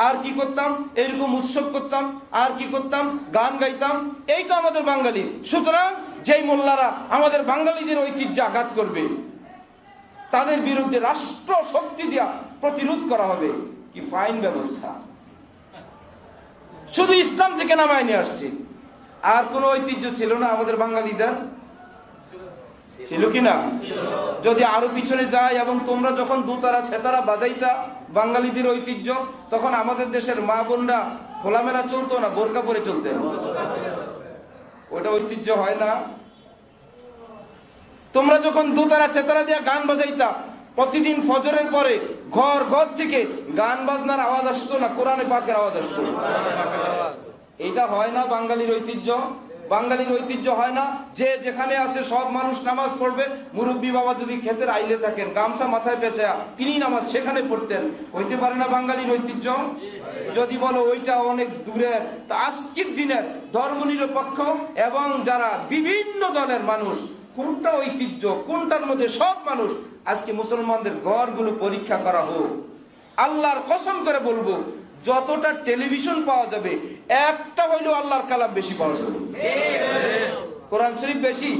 Speaker 1: আর কি করতাম? এরকম উৎসব করতাম, আর কি করতাম? গান গাইতাম। এই তো আমাদের বাঙালি। সুতরাং যেই মোল্লারা আমাদের বাঙালিদের ঐতিহ্য আঘাত করবে, তাদের বিরুদ্ধে রাষ্ট্র শক্তি দিয়া প্রতিরোধ করা হবে। কি ফাইন ব্যবস্থা! শুধু ইসলাম থেকে নামায় নিয়ে আসছে। আর কোন ঐতিহ্য ছিল না আমাদের বাঙালিদের? ছিল কিনা? যদি আরো পিছনে যায় এবং তোমরা যখন দুতারা সেতারা বাজাইতা বাঙালিদের ঐতিহ্য, তখন আমাদের দেশের মা বোনরা খোলামেলা চলতো না, বোরকা পরে চলতেন। ওটা ঐতিহ্য হয় না? তোমরা যখন দুতারা সেতারা দিয়ে গান বাজাইতা, প্রতিদিন ফজরের পরে ঘর ঘর থেকে গান বাজনার আওয়াজ আসতো না, কোরআনে পাকের আওয়াজ আসতো। এটা হয় না বাঙালির ঐতিহ্য? বাঙালির ঐতিহ্য হয় না যে যেখানে আছে সব মানুষ নামাজ পড়বে? মুরব্বী বাবা যদি ক্ষেতের আইলে থাকেন, গামছা মাথায় পেঁচা তিনি নামাজ সেখানে পড়তেন। হইতে পারে না বাঙালির ঐতিহ্য? যদি বলো ওইটা অনেক দূরের, তা আজকের দিনের ধর্মনিরপেক্ষ এবং যারা বিভিন্ন দলের মানুষ, কোনটা ঐতিহ্য কোনটার মধ্যে সব মানুষ, আজকে মুসলমানদের ঘরগুলো পরীক্ষা করা হোক। আল্লাহর কসম করে বলবো, যতটা টেলিভিশন পাওয়া যাবে একটা হইলেও আল্লাহর কালাম বেশি পাওয়া যাবে। কোরআন শরীফ বেশি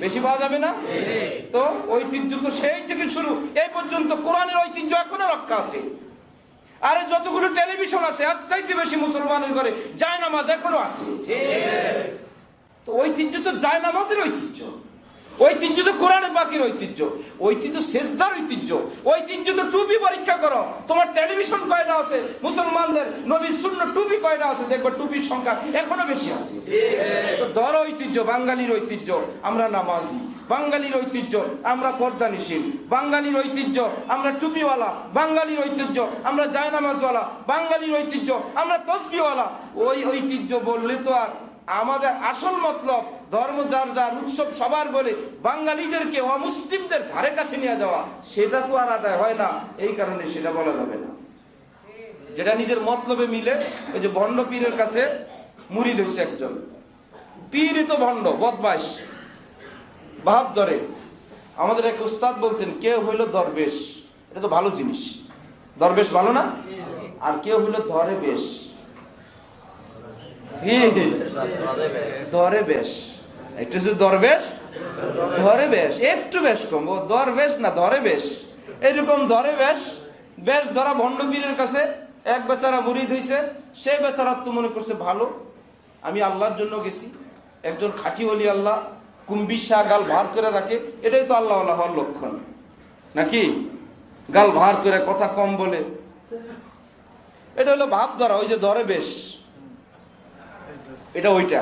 Speaker 1: বেশি পাওয়া যাবে না? তো ঐতিহ্য তো সেই থেকে শুরু এই পর্যন্ত কোরআনের ঐতিহ্য এখনো রক্ষা আছে। আরে যতগুলো টেলিভিশন আছে এর চাইতে বেশি মুসলমানের ঘরে জায়নামাজ এখনো আছে। তো ঐতিহ্য তো জায়নামাজের ঐতিহ্য, ঐতিহ্য তো কোরআনে পাকের ঐতিহ্য, ঐতিহ্য সেজদার ঐতিহ্য, ঐতিহ্য তো টুপি। পরীক্ষা করো তোমার টেলিভিশন কয়টা আছে, মুসলমানদের নবীর সুন্নাহ টুপি কয়টা আছে, দেখবে টুপির সংখ্যা এখনো বেশি আছে। তো ধর ঐতিহ্য, বাঙালির ঐতিহ্য আমরা নামাজি, বাঙালির ঐতিহ্য আমরা পর্দানিশীল, বাঙালির ঐতিহ্য আমরা টুপিওয়ালা, বাঙালির ঐতিহ্য আমরা জায়নামাজওয়ালা, বাঙালির ঐতিহ্য আমরা তসবিহওয়ালা। ওই ঐতিহ্য বললে তো আর আমাদের আসল মতলব ধর্ম যার যার, উৎসব সবার বলে বাঙালিদেরকে অমুসলিমদের ধারে কাছে নিয়ে যাওয়া, সেটা তো আর আদায় হয় না। এই কারণে সেটা বলা যাবে না। যেটা নিজের মতলবে মিলে, ওই যে ভণ্ড পীরের কাছে মুরিদ হয়েছে একজন পীরই তো ভণ্ড, বদমাশ, ভাব ধরে। আমাদের এক উস্তাদ বলতেন, কেউ হইল দরবেশ, এটা তো ভালো জিনিস, দরবেশ ভালো না? আর কেউ হইল ধরে বেশ, ধরে বেশ, একটু দরবেশ ধরে বেশ, একটু বেশ কম, ও দরবেশ না ধরে বেশ। এরকম ধরে বেশ, বেশ ধরা ভণ্ড পীরের কাছে এক বেচারা মুরিদ হইছে। সে বেচারা তো মনে করছে ভালো, আমি আল্লাহর জন্য গেছি, একজন খাঁটি ওলি আল্লাহ, কুম্বিশা গাল ভার করে রাখে, এটাই তো আল্লাহ আল্লাহ হওয়ার লক্ষণ নাকি? গাল ভার করে কথা কম বলে, এটা হলো ভাব ধরা, ওই যে ধরে বেশ, এটা ওইটা।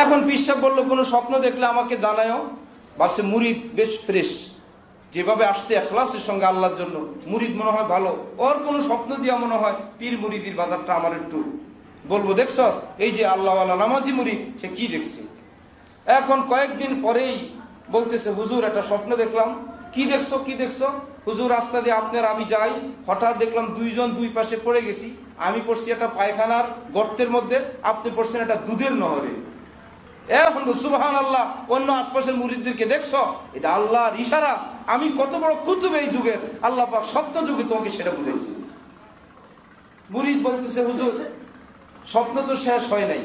Speaker 1: এখন পিসাব বললো কোনো স্বপ্ন দেখলে আমাকে জানায়ও। ভাবছে মুরিদ বেশ ফ্রেশ, যেভাবে আসছে ইখলাসের সঙ্গে আল্লাহর জন্য, মুরিদ মনে হয় ভালো। ওর কোনো স্বপ্ন দিয়া মনে হয় পীর মুরিদির বাজারটা আমার একটু বলবো, দেখছস এই যে আল্লাহওয়ালা নামাজি মুরিদ, সে কি দেখছে। এখন কয়েকদিন পরেই বলতেছে, হুজুর একটা স্বপ্ন দেখলাম। কি দেখছো কি দেখছো? হুজুর রাস্তা দিয়ে আপনার আমি যাই, হঠাৎ দেখলাম দুইজন দুই পাশে পড়ে গেছি। আমি পড়ছি একটা পায়খানার গর্তের মধ্যে, আপনি পড়ছেন একটা দুধের নহরে। এখন সুবহানাল্লাহ, অন্য আশপাশের মুরিদদেরকে দেখছো? এটা আল্লাহর ইশারা। আমি কত বড় কুতুব এই যুগের, আল্লাহ পাক সত্য যুগে তোমাকে সেটা বুঝাইছি। মুরিদ বলতেছে, হুজুর স্বপ্ন তো শেষ হয় নাই।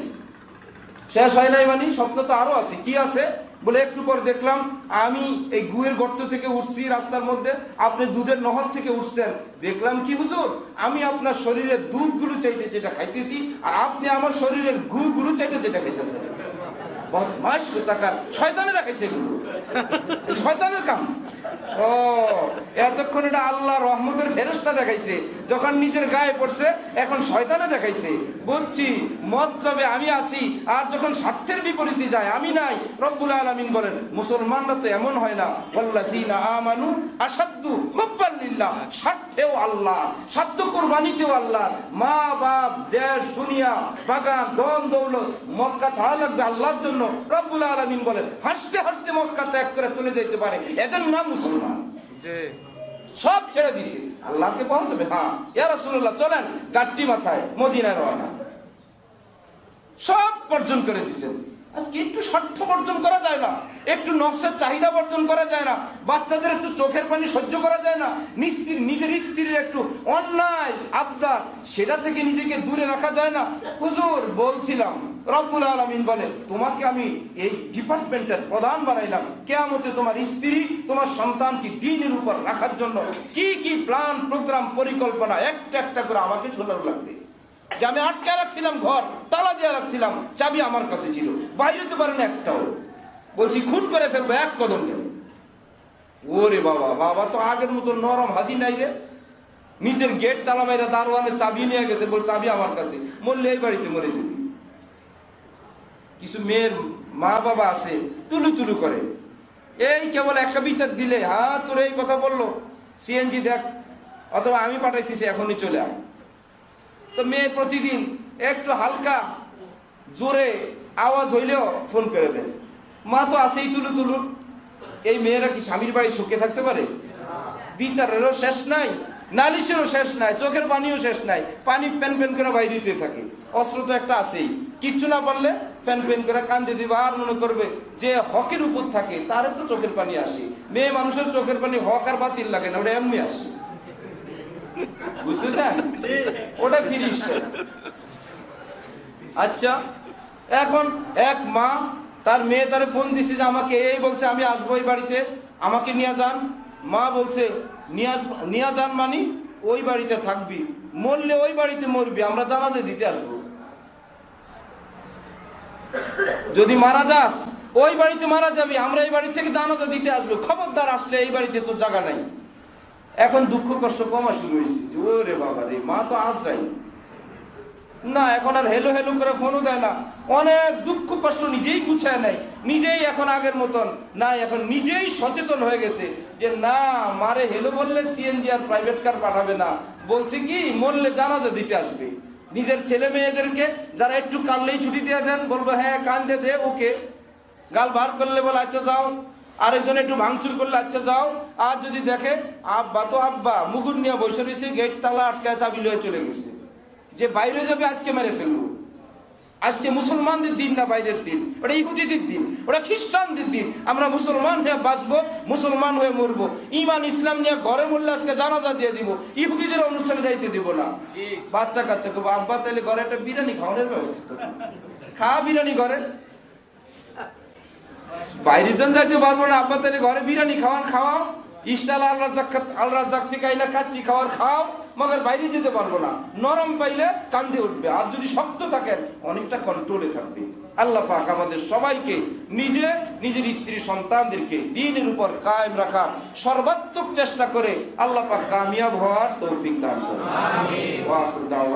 Speaker 1: শেষ হয় নাই মানে স্বপ্ন তো আরো আছে। কি আছে? বলে একটু পর দেখলাম আমি এই গুয়ের গর্ত থেকে উঠছি রাস্তার মধ্যে, আপনি দুধের নহর থেকে উঠছেন। দেখলাম কি হুজুর, আমি আপনার শরীরের দুধগুলো চাইতে যেটা খাইতেছি, আর আপনি আমার শরীরের গুগুলো চাইতে যেটা খাইতেছেন। শয়তানে দেখাইছে, শয়তানের কাম। ও এতক্ষণ এটা আল্লাহ রহমতের ফেরেশতা দেখাইছে, যখন নিজের গায়ে পড়ছে এখন শয়তানে দেখাইছে। বুঝছি মতলবে আমি আসি, আর যখন স্বার্থের বিপরীতে যায় আমি নাই। রব্বুল আলামিন বলেন, মুসলমানরা তো এমন হয় না, ওয়াল্লাযীনা আমানু আশাদ্দু হুব্বান লিল্লাহ, স্বার্থেও আল্লাহ, স্বার্থ কুরবানিতেও আল্লাহ। মা বাপ, দেশ, দুনিয়া, বাগান, ধন দৌলত, মক্কা ছাড়া লাগবে আল্লাহর জন্য। রব্বুল আলামিন বলেন, হাসতে হাসতে মক্কা ত্যাগ করে চলে যেতে পারে, এদের নাম মুসলমান। সব ছেড়ে দিছে, আল্লাহকে পৌঁছবে। হ্যাঁ ইয়া রাসূলুল্লাহ, চলেন গাট্টি মাথায় মদিনায় রওনা। সব বর্জন করে দিছেন। আজকে একটু স্বার্থ বর্জন করা যায় না, একটু নফসের চাহিদা বর্জন করা যায় না, বাচ্চাদের একটু চোখের পানি সহ্য করা যায় না, নিজের স্ত্রীর একটু অন্যায় আবদার, সেটা থেকে নিজেকে দূরে রাখা যায় না। হুজুর বলছিলাম, রব্বুল আলামিন বলে, তোমাকে আমি এই ডিপার্টমেন্টের প্রধান বানাইলাম, কিয়ামতে তোমার স্ত্রী, তোমার সন্তানকে দ্বীনের উপর রাখার জন্য কি কি প্ল্যান, প্রোগ্রাম, পরিকল্পনা একটা একটা করে আমাকে শোনার লাগবে। যে আমি আটকে রাখছিলাম, ঘর তালা দিয়ে রাখছিলাম, চাবি আমার কাছে ছিল, বাইরে তো পারেন একটাও। বলছি খুন করে ফেলবো এক কদম গেল। ওরে বাবা, বাবা তো আগের মতো নরম হাসি নাই রে। নিজের গেট তালা মাইরা দারোয়ানের চাবি নিয়ে গেছে, বল চাবি আমার কাছে, মরলে এই বাড়িতে মরে যাবি। কিছু মেয়ের মা বাবা আছে তুলু তুলু করে, এই কেবল একটা বিচার দিলে, হ্যাঁ তোর এই কথা বললো, সিএনজি দেখ, অথবা আমি পাঠাইতেছি এখনই চলে আয়। তো মেয়ে প্রতিদিন একটু হালকা জোরে আওয়াজ হইলেও ফোন করে দেন, মা তো আছেই তুলু তুলু। এই মেয়েরা কি স্বামীর বাড়ি সুখে থাকতে পারে? বিচারেরও শেষ নাই, নালিশেরও শেষ নাই, চোখের পানিও শেষ নাই, পানি প্যান প্যান করে বাইরে দিতে থাকে। অস্ত্র তো একটা আছেই, কিচ্ছু না পারলে প্যান প্যান করে কান্দে দিবে, আর মনে করবে যে হকের উপর থাকে তার তো চোখের পানি আসে। মেয়ে মানুষের চোখের পানি হক আর বাতিল লাগে না, ওটা এমনি আসে, বুঝতেছেন? ওটা ফিরিস। আচ্ছা, এখন এক মা তার মেয়ে তারে ফোন দিছে যে আমাকে এই বলছে আমি আসবো এই বাড়িতে, আমাকে নিয়ে যান। মা বলছে নিয়ে যান মানে ওই বাড়িতে থাকবি, মরলে ওই বাড়িতে মরবি, আমরা জানাজা দিতে আসবো। যদি মারা যাস ওই বাড়িতে মারা যাবি, আমরা এই বাড়ি থেকে জানাজা দিতে আসবো, খবরদার আসলে এই বাড়িতে তো জায়গা নাই। এখন দুঃখ কষ্ট কমা শুরু হয়েছে, ওরে বাবা রে, মা তো আজরাই না, এখন আর হেলো হেলো করে ফোনও দেয় না, অনেক দুঃখ কষ্ট নিজেই গুছায় নেয়, নিজেই এখন আগের মতন না, এখন নিজেই সচেতন হয়ে গেছে যে না, মারে হেলো বললে সিএনজি আর প্রাইভেট কার পাঠাবে না, বলছে কি মরলে জানাজা দিতে আসবে। নিজের ছেলে মেয়েদেরকে যারা একটু কানলেই ছুটি দিয়ে দেন, বলবো হ্যাঁ কান্দে দে, ওকে। গাল বার করলে বলে আচ্ছা যাও, আরেকজন একটু ভাঙচুর করলে আচ্ছা যাও। আর যদি দেখে আব্বা তো আব্বা মুগুর নিয়ে বসে রয়েছে, গেট তালা আটকে চাবি লয়ে চলে গেছে, যে বাইরে যাবে আজকে মেরে ফেলবো। আজকে মুসলমানদের দিন না বাইরের দিন, ওটা ইহুদিদের দিন, ওটা খ্রিস্টানদের দিন। আমরা মুসলমান হয়ে বাঁচবো, মুসলমান হয়ে মরবো, ইমান ইসলাম নিয়ে ঘরে মরলে আজকে জানাজা দিয়ে দিব, ইহুদিদের অনুষ্ঠানে যাইতে দিব না। বাচ্চা কাচ্চা কেবো আব্বা তাহলে ঘরে একটা বিরিয়ানি খাওয়ানোর ব্যবস্থা করো, খা বিরিয়ানি ঘরে, বাইরের জন যাইতে পারবো না, আব্বা তাহলে ঘরে বিরিয়ানি খাওয়াও, ইস্টাল আল রাজ্জাক থেকে আইনা কাচ্চি খাওয়ার খাও, মগর বাইরে যেতে পারবো না। নরম পাইলে কান্দে উঠবে, আর যদি শক্ত থাকেন অনেকটা কন্ট্রোলে থাকবে। আল্লাহ পাক আমাদের সবাইকে নিজের স্ত্রী সন্তানদেরকে দ্বীনের উপর কায়েম রাখার সর্বাত্মক চেষ্টা করে আল্লাহ পাক কামিয়াব হওয়ার তৌফিক দান করুন। আমিন।